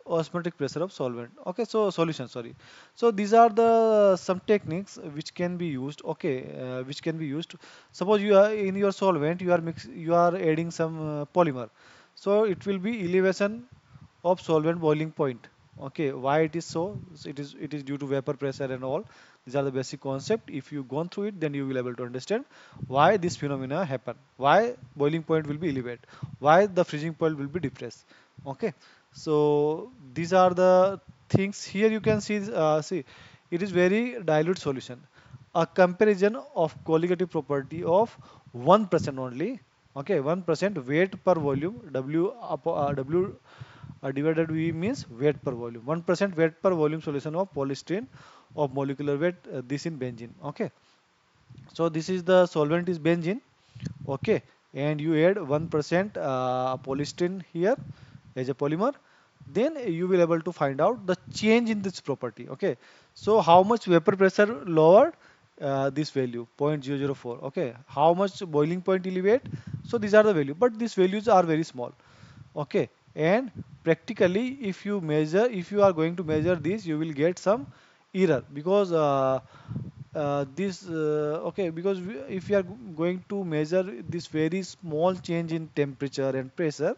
osmotic pressure of solvent. Okay, so solution, sorry. So these are the some techniques which can be used. Okay, which can be used. Suppose you are in your solvent, you are adding some polymer. So it will be elevation of solvent boiling point. Okay, why it is so? So it is due to vapor pressure and all. These are the basic concept. If you gone through it, then you will able to understand why this phenomena happen. Why boiling point will be elevated. Why the freezing point will be depressed. Okay, so these are the things here you can see. See, it is very dilute solution. A comparison of colligative property of 1% only. Okay, 1% weight per volume. W divided V means weight per volume. 1% weight per volume solution of polystyrene of molecular weight. This in benzene. Okay. So this is the solvent is benzene. Okay. And you add 1% polystyrene here as a polymer. Then you will able to find out the change in this property. Okay. So how much vapor pressure lowered? This value 0.004. Okay. How much boiling point elevate? So these are the value, but these values are very small. Okay, and practically if you are going to measure this, you will get some error because okay, because if you are going to measure this very small change in temperature and pressure,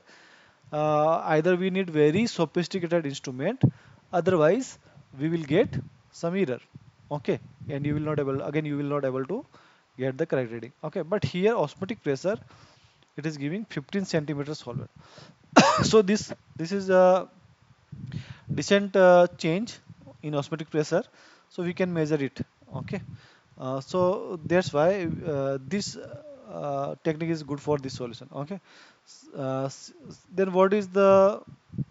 either we need very sophisticated instrument, otherwise we will get some error. Okay, and you will not able, again you will not able to get the correct reading. Okay, but here osmotic pressure, it is giving 15 centimeters solvent. So this is a decent change in osmotic pressure, so we can measure it. Okay, so that's why this technique is good for this solution. Okay. Then what is the,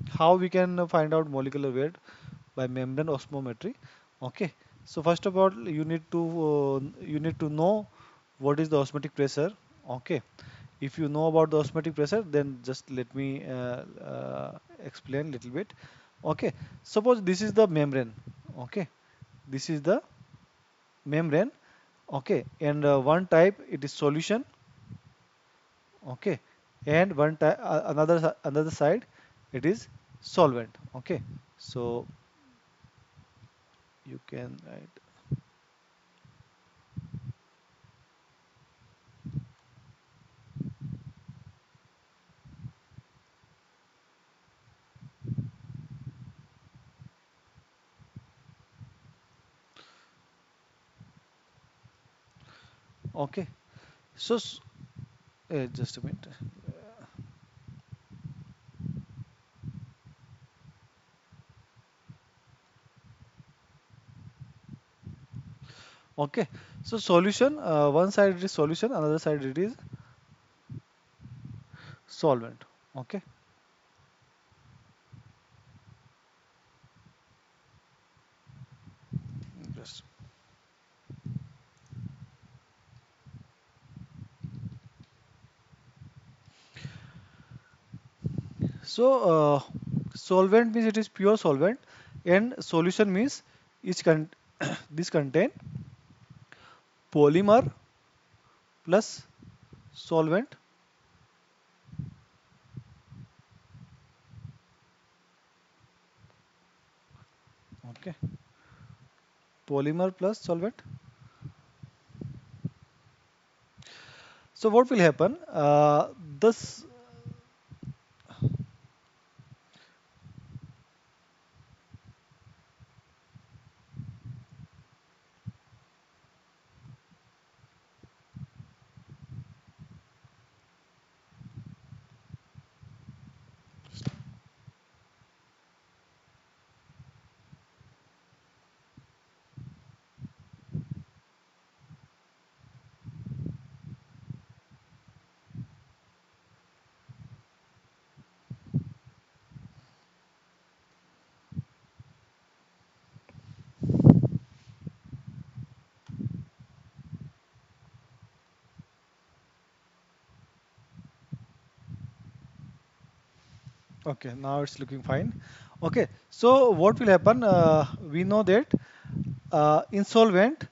how we can find out molecular weight by membrane osmometry? Okay, so first of all you need to know what is the osmotic pressure. Okay, if you know about the osmotic pressure, then just let me explain little bit. Okay, suppose this is the membrane. Okay, this is the membrane. Okay, and one type it is solution. Okay, and one type another side it is solvent. Okay, so you can write. Okay, so just a minute. Okay, so solution, one side it is solution, another side it is solvent. Okay, just so solvent means it is pure solvent, and solution means each this contain polymer plus solvent. Okay, polymer plus solvent. So what will happen? This okay, now it's looking fine. Okay, so what will happen? We know that in solvent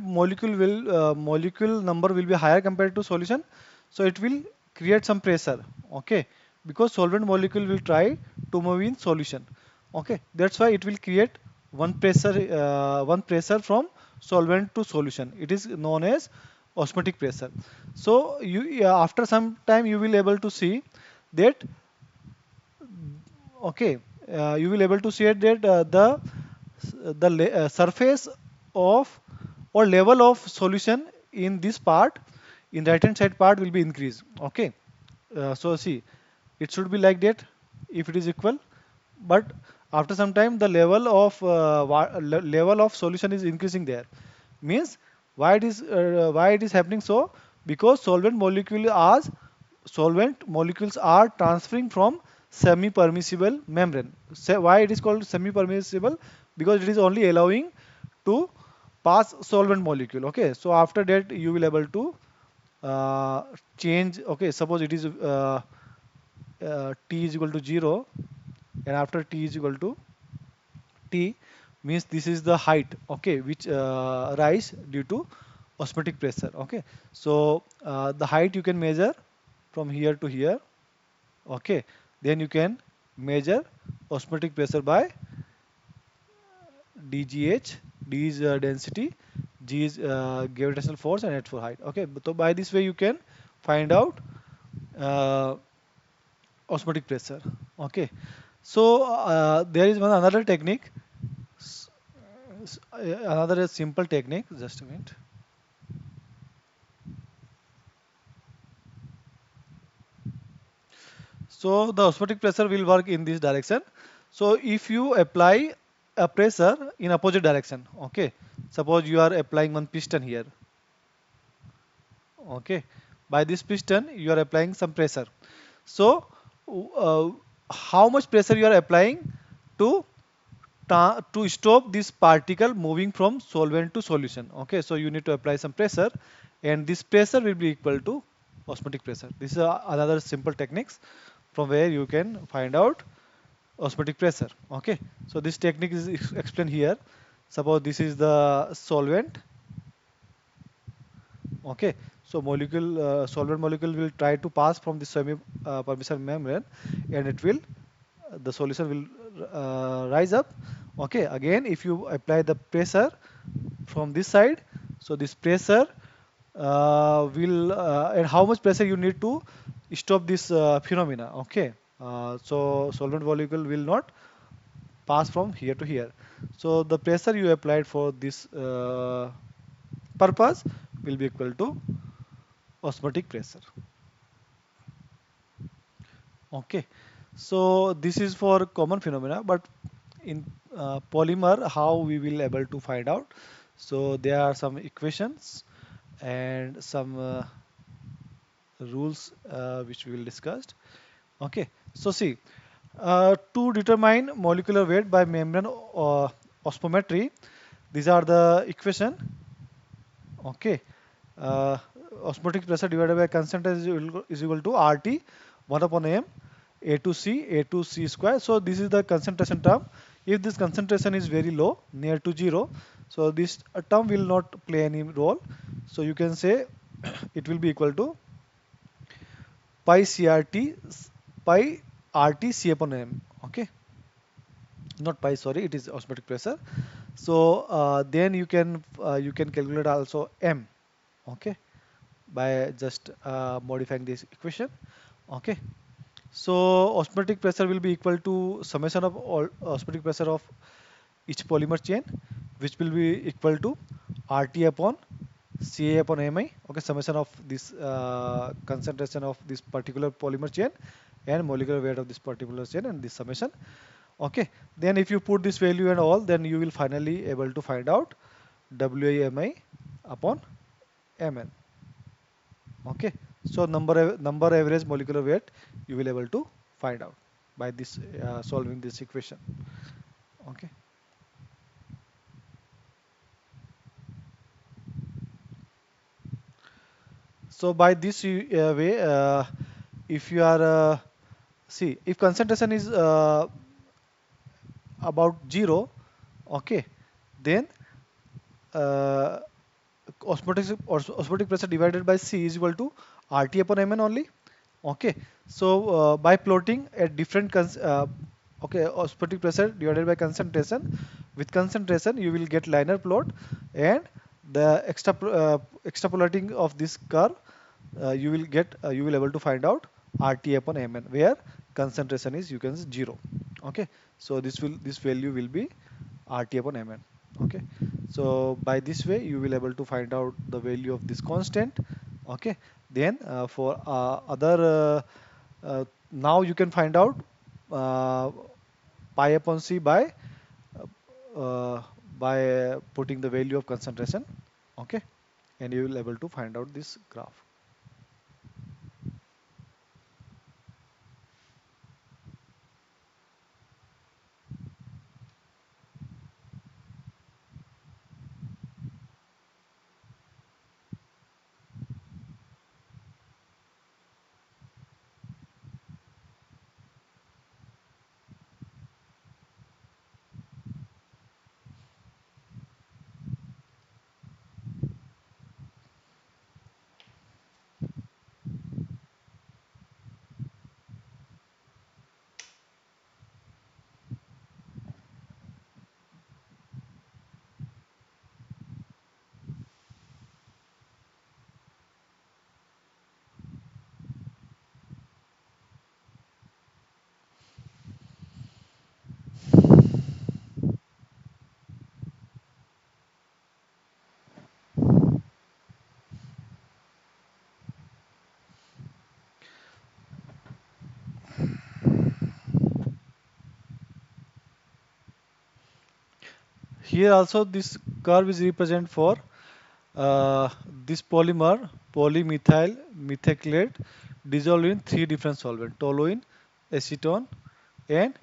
molecule number will be higher compared to solution, so it will create some pressure. Okay, because solvent molecule will try to move in solution. Okay, that's why it will create one pressure from solvent to solution. It is known as osmotic pressure. So you, after some time you will able to see that, okay, you will able to see it that surface of or level of solution in this part, in right hand side part, will be increased. Okay, so see, it should be like that if it is equal, but after some time the level of level of solution is increasing there. Means why it is happening so? Because solvent molecules are transferring from semi-permeable membrane. Why it is called semi-permeable? Because it is only allowing to pass solvent molecule. Okay, so after that you will able to uh, change. Okay, suppose it is T is equal to 0, and after T is equal to T, means this is the height, okay, which rise due to osmotic pressure. Okay, so the height you can measure from here to here. Okay, then you can measure osmotic pressure by dgh. D is density, G is gravitational force, and H for height. Okay, so by this way you can find out uh, osmotic pressure. Okay, so there is one another technique, s- another simple technique. Just a minute. So the osmotic pressure will work in this direction. So if you apply a pressure in opposite direction, okay, suppose you are applying one piston here, okay, by this piston you are applying some pressure. So uh, how much pressure you are applying to to stop this particle moving from solvent to solution? Okay, so you need to apply some pressure, and this pressure will be equal to osmotic pressure. This is another simple techniques from where you can find out osmotic pressure. Okay, so this technique is explained here. Suppose this is the solvent. Okay, so solvent molecule will try to pass from the semi permeable membrane, and it will the solution will rise up. Okay, again if you apply the pressure from this side, so this pressure will and how much pressure you need to stop this phenomena. Okay, so solvent molecule will not pass from here to here. So the pressure you applied for this purpose will be equal to osmotic pressure. Okay, so this is for common phenomena, but in polymer, how we will able to find out? So there are some equations and some rules which we will discuss. Okay, so see, to determine molecular weight by membrane osmometry, these are the equation. Okay, uh, osmotic pressure divided by concentration is equal to RT 1 upon m A to C square. So this is the concentration term. If this concentration is very low, near to zero, so this term will not play any role. So you can say it will be equal to pi CRT pi RT C upon m. Okay, not pi. Sorry, it is osmotic pressure. So then you can calculate also m. Okay, by just modifying this equation. Okay, so osmotic pressure will be equal to summation of all osmotic pressure of each polymer chain, which will be equal to RT upon Ca upon Mi. Okay, summation of this concentration of this particular polymer chain and molecular weight of this particular chain, and this summation. Okay, then if you put this value and all, then you will finally able to find out WAMI upon Mn. Okay, so number average molecular weight you will able to find out by this solving this equation. Okay, so by this way, if you are see, if concentration is about zero, okay, then uh, osmotic pressure divided by C is equal to RT upon Mn only. Okay, so by plotting at different okay, osmotic pressure divided by concentration, with concentration you will get linear plot, and the extrapolating of this curve, you will able to find out RT upon Mn, where concentration is you can say 0. Okay, so this value will be RT upon Mn. Okay, so by this way you will able to find out the value of this constant. Okay, then for other now you can find out uh, pi upon C uh, by putting the value of concentration. Okay, and you will able to find out this graph. Here also this curve is represent for uh, this polymer polymethyl methacrylate dissolved in three different solvents: toluene, acetone, and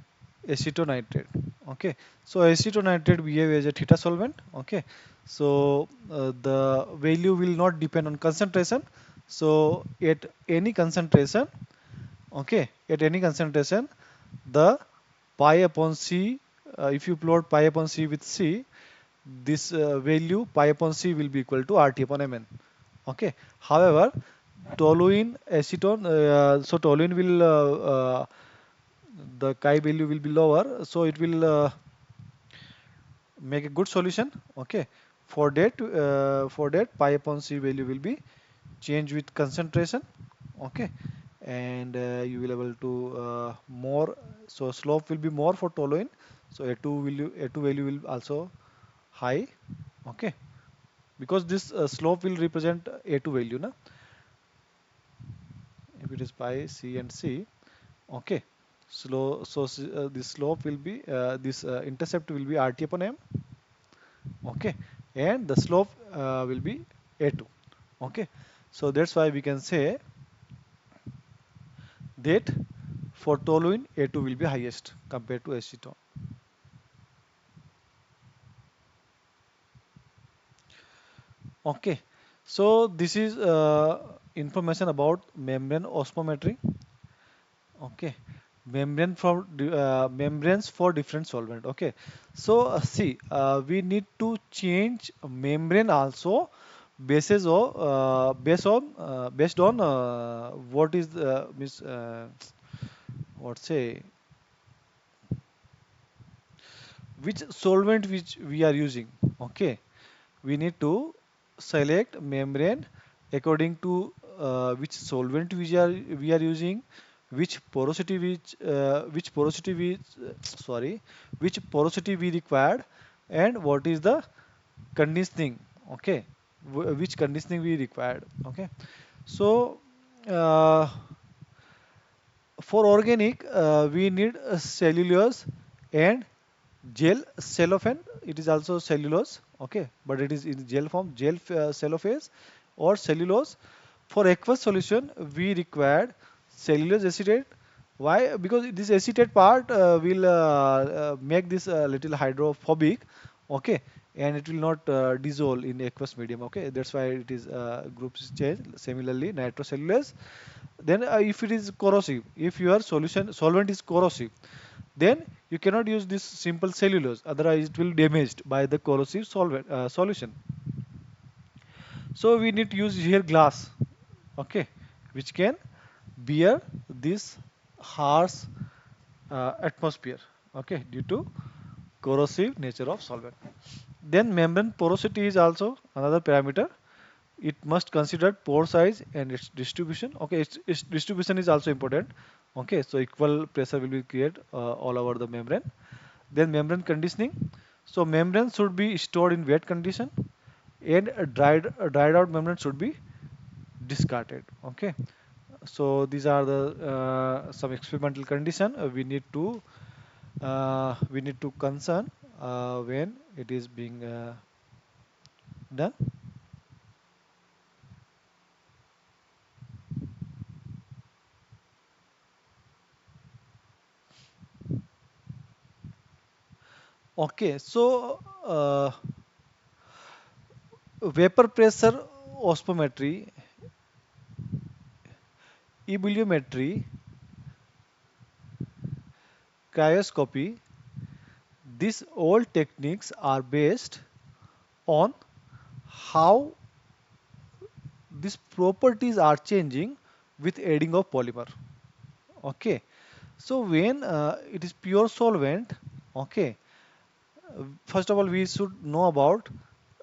acetonitrate. Okay, so acetonitrate behave as a theta solvent. Okay, so the value will not depend on concentration. So at any concentration, okay, at any concentration, the pi upon C, if you plot pi upon C with C, this value pi upon C will be equal to RT upon Mn. Okay. However, toluene acetone, so toluene will the chi value will be lower, so it will make a good solution. Okay. For that pi upon C value will be changed with concentration. Okay, and you will able to more, so slope will be more for toluene, so A2 value will also high. Okay, because this slope will represent A2 value na, if it is pi C and C. Okay, this slope will be this intercept will be RT upon M. Okay, and the slope will be A2. Okay, so that's why we can say that for toluene A2 will be highest compared to acetone. Okay, so this is information about membrane osmometry. Okay, membranes for different solvent. Okay, so see, we need to change membrane also based on what is means what say which solvent which we are using. Okay, we need to select membrane according to which solvent we are using, which porosity we sorry, which porosity we required, and what is the conditioning. Okay, which conditioning we required. Okay, so uh, for organic we need cellulose and gel cellophane. It is also cellulose. Okay, but it is in gel form, cellophase or cellulose. For aqueous solution we required cellulose acetate. Why? Because this acetate part will make this little hydrophobic. Okay, and it will not dissolve in aqueous medium. Okay, that's why it is groups change. Similarly nitrocellulose. Then if it is corrosive, if your solution solvent is corrosive, then you cannot use this simple cellulose, otherwise it will damaged by the corrosive solvent solution. So we need to use here glass. Okay, which can bear this harsh atmosphere. Okay, due to corrosive nature of solvent. Then membrane porosity is also another parameter. it must consider pore size and its distribution. Okay, its distribution is also important. Okay, so equal pressure will be created all over the membrane. Then membrane conditioning. So membrane should be stored in wet condition, and a dried out membrane should be discarded. Okay, so these are the some experimental condition we need to concern when it is being done. Okay, so vapor pressure osmometry, ebullimetry, cryoscopy, these all techniques are based on how these properties are changing with adding of polymer. Okay, so when it is pure solvent, okay, first of all we should know about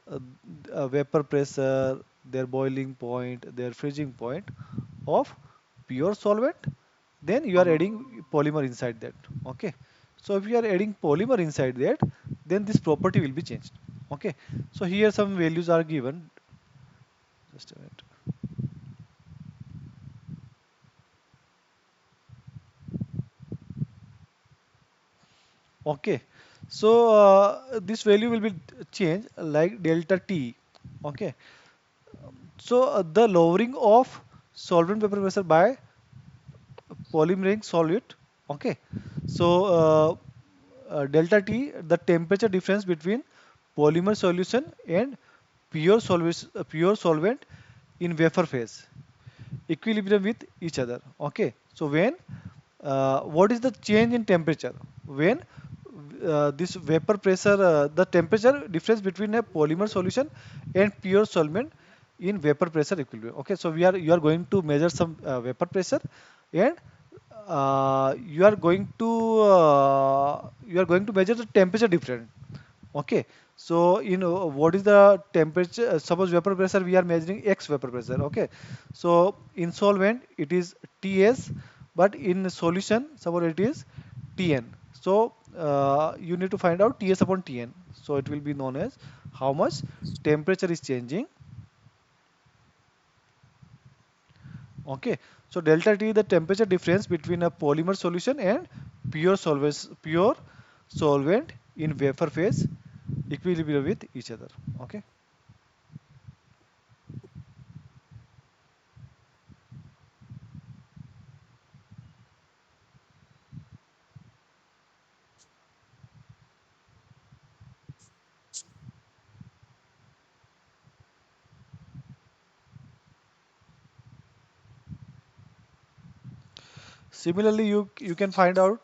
uh, vapor pressure, their boiling point, their freezing point of pure solvent. Then you are adding polymer inside that. Okay, so if you are adding polymer inside that, then this property will be changed. Okay, so here some values are given. Just a minute. Okay, so this value will be changed like delta T. Okay, so the lowering of solvent vapor pressure by polymeric solute. Okay, so delta T, the temperature difference between polymer solution and pure solvent in vapor phase, equilibrium with each other. Okay, so when what is the change in temperature when this vapor pressure, the temperature difference between a polymer solution and pure solvent in vapor pressure equilibrium. Okay, so you are going to measure some vapor pressure, and you are going to measure the temperature difference. Okay, so what is the temperature? Suppose vapor pressure we are measuring X vapor pressure. Okay, so in solvent it is Ts, but in solution suppose it is Tn. So you need to find out Ts upon Tn. So it will be known as how much temperature is changing. Okay, so delta T the temperature difference between a polymer solution and pure solvent in vapor phase equilibrium with each other. Okay. Similarly, you can find out.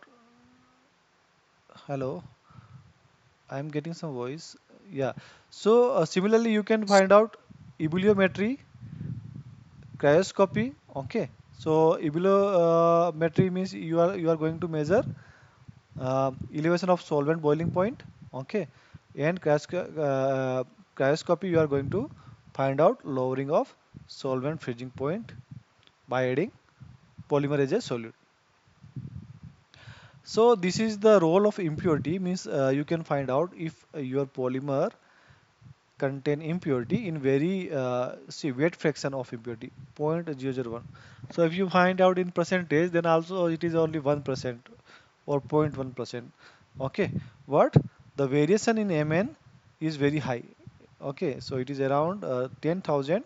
Hello, I'm getting some voice. Yeah. So similarly, you can find out ebullimetry, cryoscopy. Okay. So ebullimetry means you are going to measure elevation of solvent boiling point. Okay. And cryoscopy you are going to find out lowering of solvent freezing point by adding polymer as a solute. So this is the role of impurity means you can find out if your polymer contain impurity in very see weight fraction of impurity 0.001. So if you find out in percentage, then also it is only 1% or 0.1%. Okay, but the variation in Mn is very high. Okay, so it is around 10,000,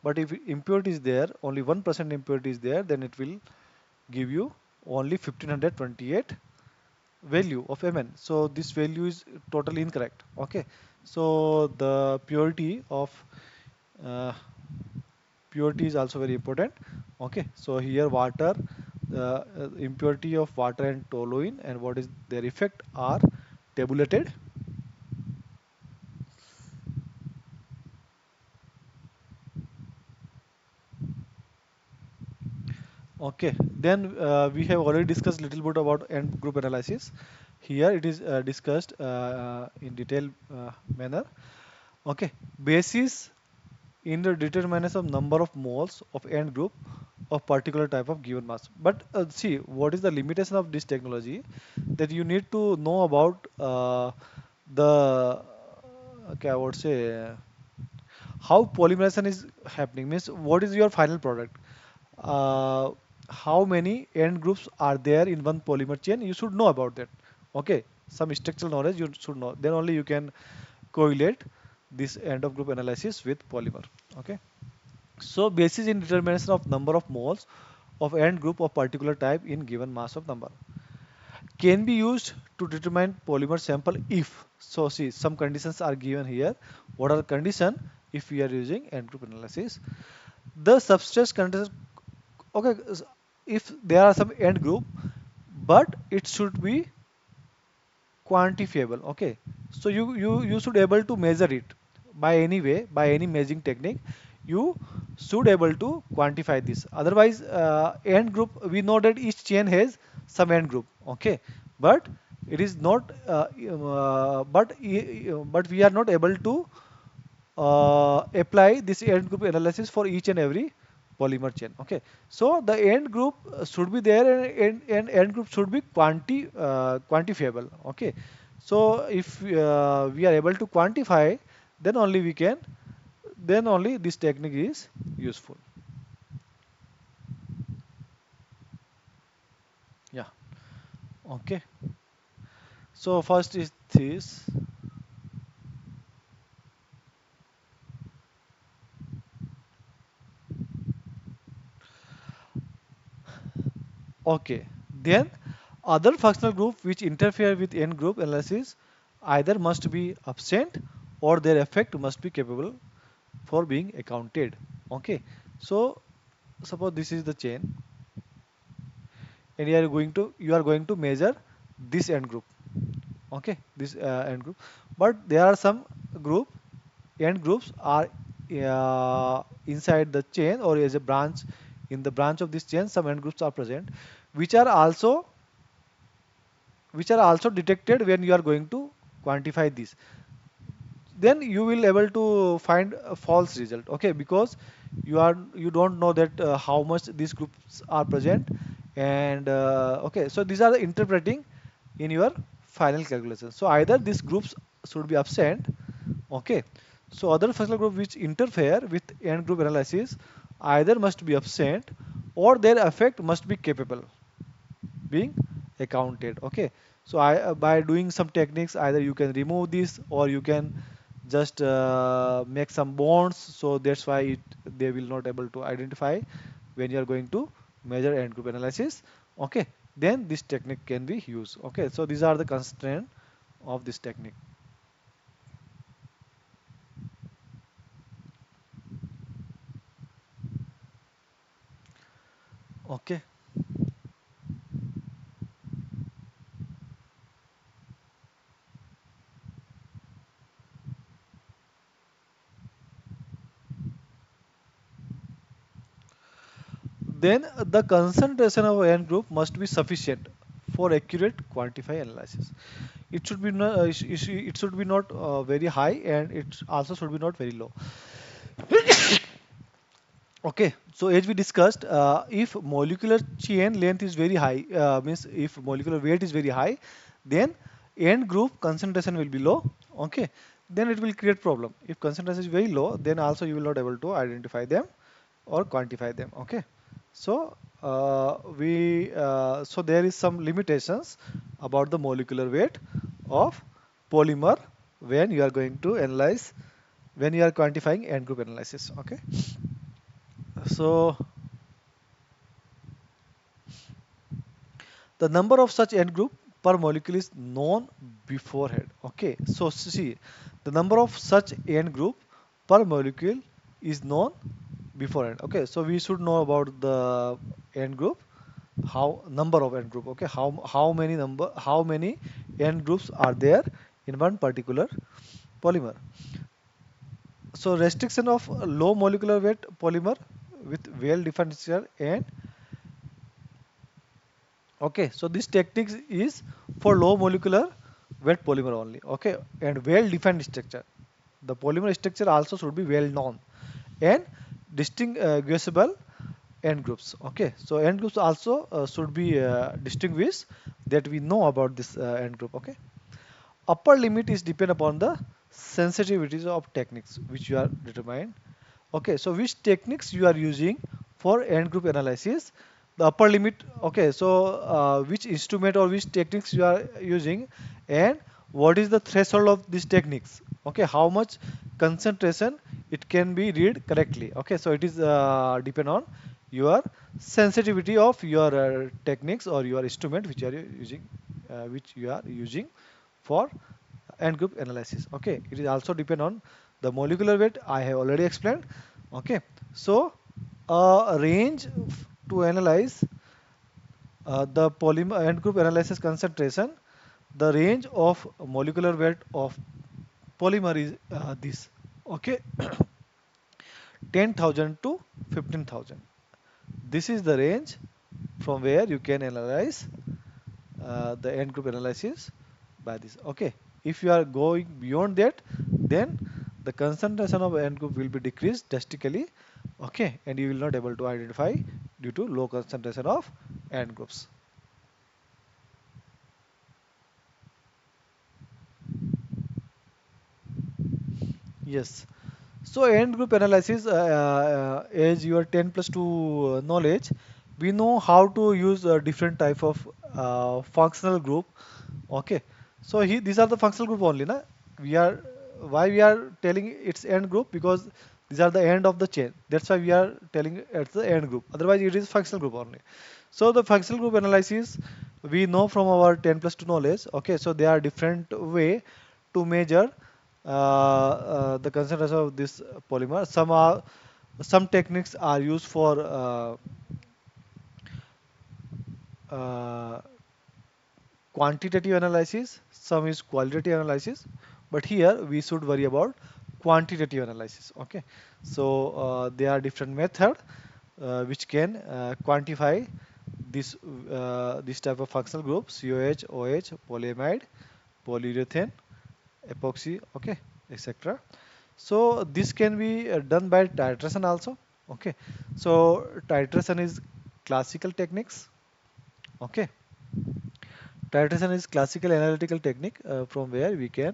but if impurity is there, only 1% impurity is there, then it will give you only 1528 value of Mn. So this value is totally incorrect. Okay, so the uh, purity is also very important. Okay, so here water, impurity of water and toluene and what is their effect are tabulated. Okay, then we have already discussed little bit about end group analysis. Here it is discussed in detailed manner. Okay, basis in the determination of number of moles of end group of particular type of given mass. But see, what is the limitation of this technology? That you need to know about the okay, I would say how polymerization is happening. Means what is your final product? Uh, how many end groups are there in one polymer chain? You should know about that. Okay, some structural knowledge you should know. Then only you can correlate this end of group analysis with polymer. Okay. So basis in determination of number of moles of end group of particular type in given mass of number can be used to determine polymer sample if. So see, some conditions are given here. What are the condition if we are using end group analysis? The substrate condition, okay, if there are some end group, but it should be quantifiable. Okay, so you should able to measure it by any way, by any measuring technique. You should able to quantify this. Otherwise end group, we know that each chain has some end group. Okay, but it is not but we are not able to apply this end group analysis for each and every polymer chain. Okay, so the end group should be there, and end group should be quantifiable. Okay, so if we are able to quantify, then only we can, then only this technique is useful. Yeah. Okay, so first is this. Okay, then other functional group which interfere with end group analysis either must be absent or their effect must be capable for being accounted. Okay, so suppose this is the chain, and you are going to measure this end group. Okay, this end group, but there are some group end groups are inside the chain or as a branch. In the branch of this chain, some end groups are present, which are also which are also detected when you are going to quantify this. Then you will able to find a false result. Okay, because you don't know that how much these groups are present. And okay, so these are the interpreting in your final calculation. So either these groups should be absent. Okay, so other functional group which interfere with end group analysis either must be absent or their effect must be capable being accounted. Okay, so by doing some techniques, either you can remove this or you can just make some bonds, so that's why they will not able to identify when you are going to measure end group analysis. Okay, then this technique can be used. Okay, so these are the constraint of this technique. Okay, then the concentration of n group must be sufficient for accurate quantify analysis. It should be not, it should be not very high, and it also should be not very low. Okay, so as we discussed, if molecular chain length is very high, means if molecular weight is very high, then end group concentration will be low. Okay, then it will create problem. If concentration is very low, then also you will not able to identify them or quantify them. Okay, so so there is some limitations about the molecular weight of polymer when you are going to analyze, when you are quantifying end group analysis. Okay, so the number of such end group per molecule is known beforehand. Okay, so see, the number of such end group per molecule is known beforehand. Okay, so we should know about the end group, how number of end group. Okay, how many end groups are there in one particular polymer. So restriction of low molecular weight polymer with well defined structure and okay, so this technique is for low molecular weight polymer only. Okay, and well defined structure. The polymer structure also should be well known, and distinguishable end groups. Okay, so end groups also should be distinguished, that we know about this end group. Okay, upper limit is depend upon the sensitivities of techniques which you are determined. Okay, so which techniques you are using for end group analysis, the upper limit. Okay, so which instrument or which techniques you are using, and what is the threshold of these techniques. Okay, how much concentration it can be read correctly. Okay, so it is depend on your sensitivity of your techniques or your instrument which you are using, for end group analysis. Okay, it is also depend on the molecular weight I have already explained. Okay, so a range to analyze the polymer end group analysis concentration, the range of molecular weight of polymer is this. Okay, 10,000 to 15,000. This is the range from where you can analyze the end group analysis by this. Okay, if you are going beyond that, then the concentration of end group will be decreased drastically. Okay, and you will not able to identify due to low concentration of end groups. Yes. So end group analysis, as your 10 plus 2 knowledge, we know how to use a different type of functional group. Okay. So these are the functional group only, na? We are Why we are telling it's end group, because these are the end of the chain. That's why we are telling it's the end group. Otherwise, it is functional group only. So the functional group analysis we know from our 10 plus 2 knowledge. Okay. So there are different way to measure the concentration of this polymer. Some techniques are used for uh, quantitative analysis, some is qualitative analysis, but here we should worry about quantitative analysis. Okay, so there are different method which can quantify this type of functional group: COH, OH, polyamide, polyurethane, epoxy, okay, etc. So this can be done by titration also. Okay, so titration is classical techniques. Okay, titration is classical analytical technique from where we can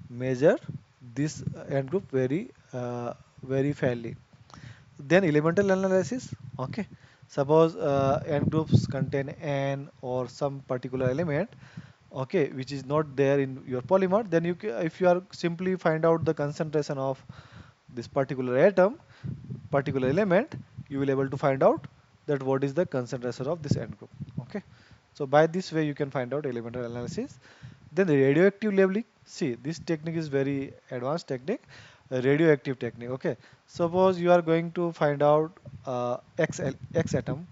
measure this end group very fairly. Then elemental analysis. Okay, suppose end groups contain N or some particular element, okay, which is not there in your polymer, then if you are simply find out the concentration of this particular atom, particular element, you will able to find out that what is the concentration of this end group. Okay, so by this way you can find out elemental analysis. Then the radioactive labeling, see this technique is very advanced technique, a radioactive technique. Okay, suppose you are going to find out X atom.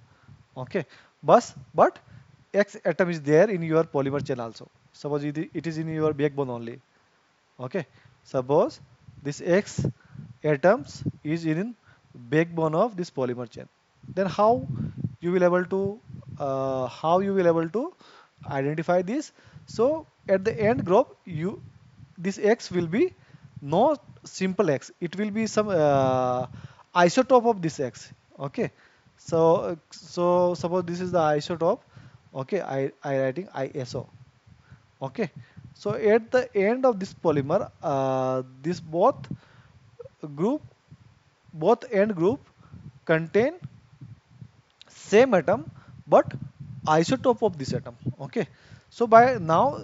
Okay, but X atom is there in your polymer chain also. Suppose it is in your backbone only. Okay, suppose this X atoms is in backbone of this polymer chain. Then how you will able to identify this? So at the end group, this X will be no simple X. It will be some isotope of this X. Okay, so suppose this is the isotope. Okay, I writing ISO. Okay, so at the end of this polymer, this group both end group contain same atom but isotope of this atom. Okay, so by now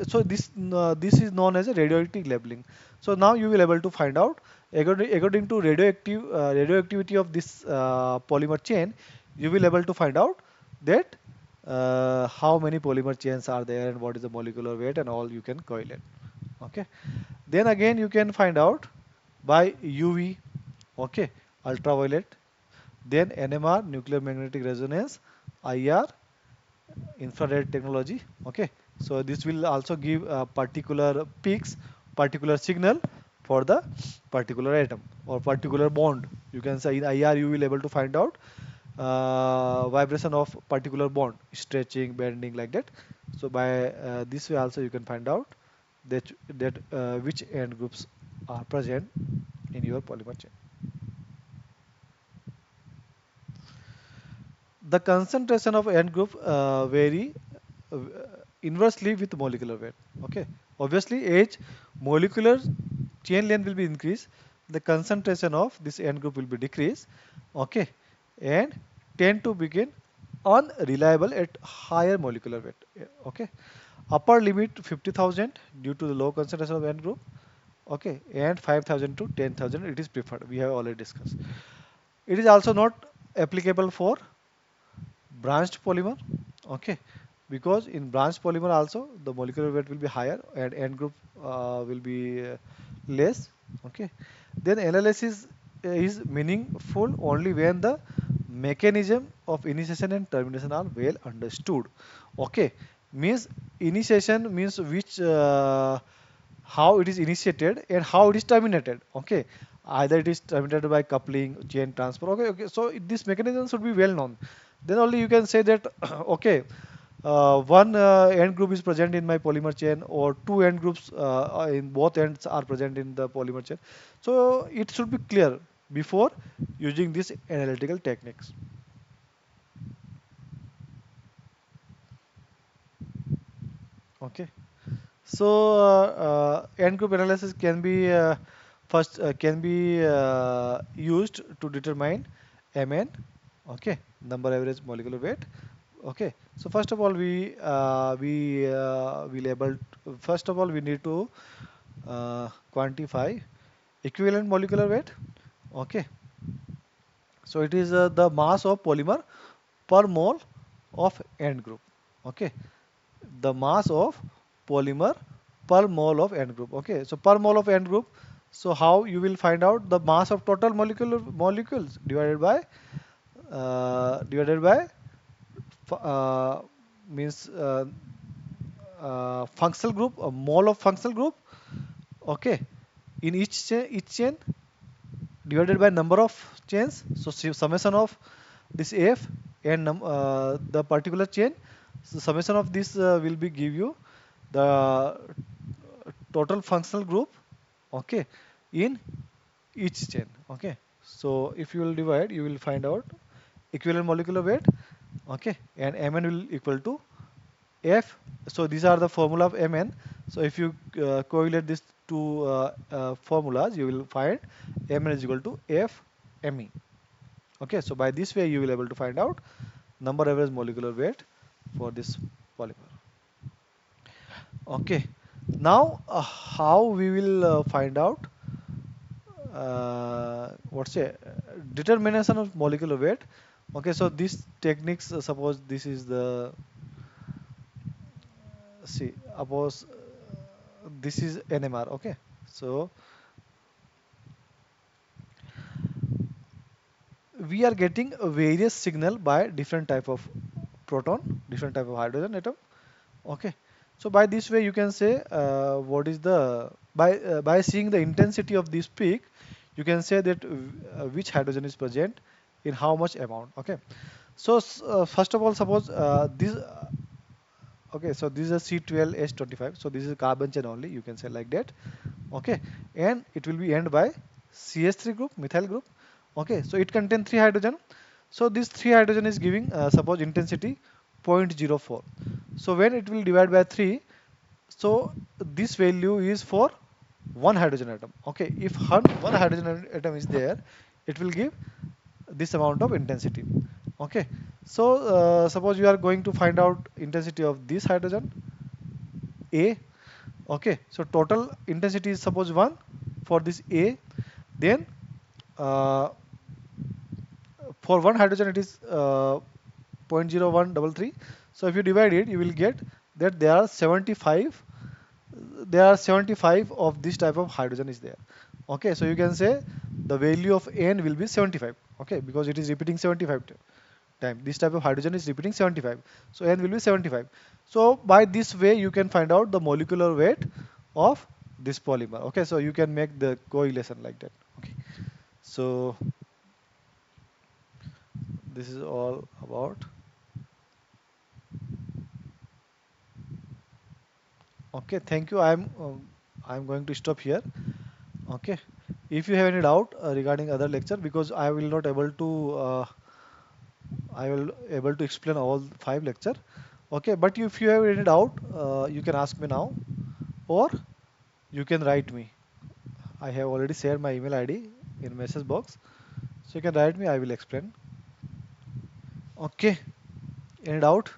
so this is known as a radioactive labeling. So now you will able to find out, according to radioactivity of this polymer chain, you will able to find out that how many polymer chains are there and what is the molecular weight and all you can correlate. Okay, then again you can find out by UV. Okay, ultraviolet, then NMR, nuclear magnetic resonance, IR, infrared technology. Okay, so this will also give particular peaks, particular signal for the particular atom or particular bond. You can say in IR you will able to find out vibration of particular bond, stretching, bending, like that. So by this way also you can find out that which end groups are present in your polymer chain. the concentration of end group vary uh, inversely with molecular weight. Okay, obviously age molecular chain length will be increased, the concentration of this end group will be decreased. Okay, and tend to begin unreliable at higher molecular weight. Okay, upper limit 50,000 due to the low concentration of end group. Okay, and 5,000 to 10,000 it is preferred. We have already discussed. It is also not applicable for branched polymer. Okay, because in branched polymer also the molecular weight will be higher and end group will be less. Okay, then analysis is meaningful only when the mechanism of initiation and termination are well understood. Okay, means initiation means which how it is initiated and how it is terminated. Okay, either it is terminated by coupling, chain transfer. Okay, okay, so this mechanism should be well known, then only you can say that okay, one end group is present in my polymer chain or two end groups in both ends are present in the polymer chain. So it should be clear before using these analytical techniques. Okay, so end group analysis can be first can be used to determine Mn. Okay, number average molecular weight. Okay, so first of all we label, first of all we need to quantify equivalent molecular weight. Okay, so it is the mass of polymer per mole of end group. Okay, the mass of polymer per mole of end group. Okay, so per mole of end group, so how you will find out the mass of total molecules divided by means functional group, a mole of functional group. Okay, in each chain divided by number of chains. So summation of this F and the particular chain. So summation of this will be give you the total functional group. Okay, in each chain. Okay, so if you will divide, you will find out equivalent molecular weight. Okay, and Mn will equal to F. So these are the formula of Mn. So if you correlate these two formulas, you will find Mn is equal to F Me. Okay, so by this way you will able to find out number average molecular weight for this polymer. Okay, now how we will find out what's a determination of molecular weight. Okay, so these techniques, suppose this is the, see, suppose this is NMR. Okay, so we are getting a various signal by different type of proton, different type of hydrogen atom. Okay, so by this way you can say what is the, by seeing the intensity of this peak, you can say that which hydrogen is present in how much amount. Okay, so first of all, suppose this okay, so this is a C12H25, so this is a carbon chain only, you can say like that. Okay, and it will be end by CH3 group, methyl group. Okay, so it contains 3 hydrogen. So this 3 hydrogen is giving suppose intensity 0.04. So when it will divide by 3, so this value is for one hydrogen atom. Okay, if one hydrogen atom is there, it will give this amount of intensity. Okay, so suppose you are going to find out intensity of this hydrogen A. Okay, so total intensity is suppose 1 for this A. Then uh, for one hydrogen it is 0.0133. So if you divide it, you will get that there are 75 of this type of hydrogen is there. Okay, so you can say the value of N will be 75. Okay, because it is repeating 75 time. This type of hydrogen is repeating 75. So N will be 75. So by this way you can find out the molecular weight of this polymer. Okay, so you can make the correlation like that. Okay, so this is all about. Okay, thank you. I'm going to stop here. Okay, if you have any doubt regarding other lecture, because I will not able to I will able to explain all five lecture. Okay, but if you have any doubt, you can ask me now, or you can write me. I have already shared my email ID in message box, so you can write me. I will explain. Okay, any doubt?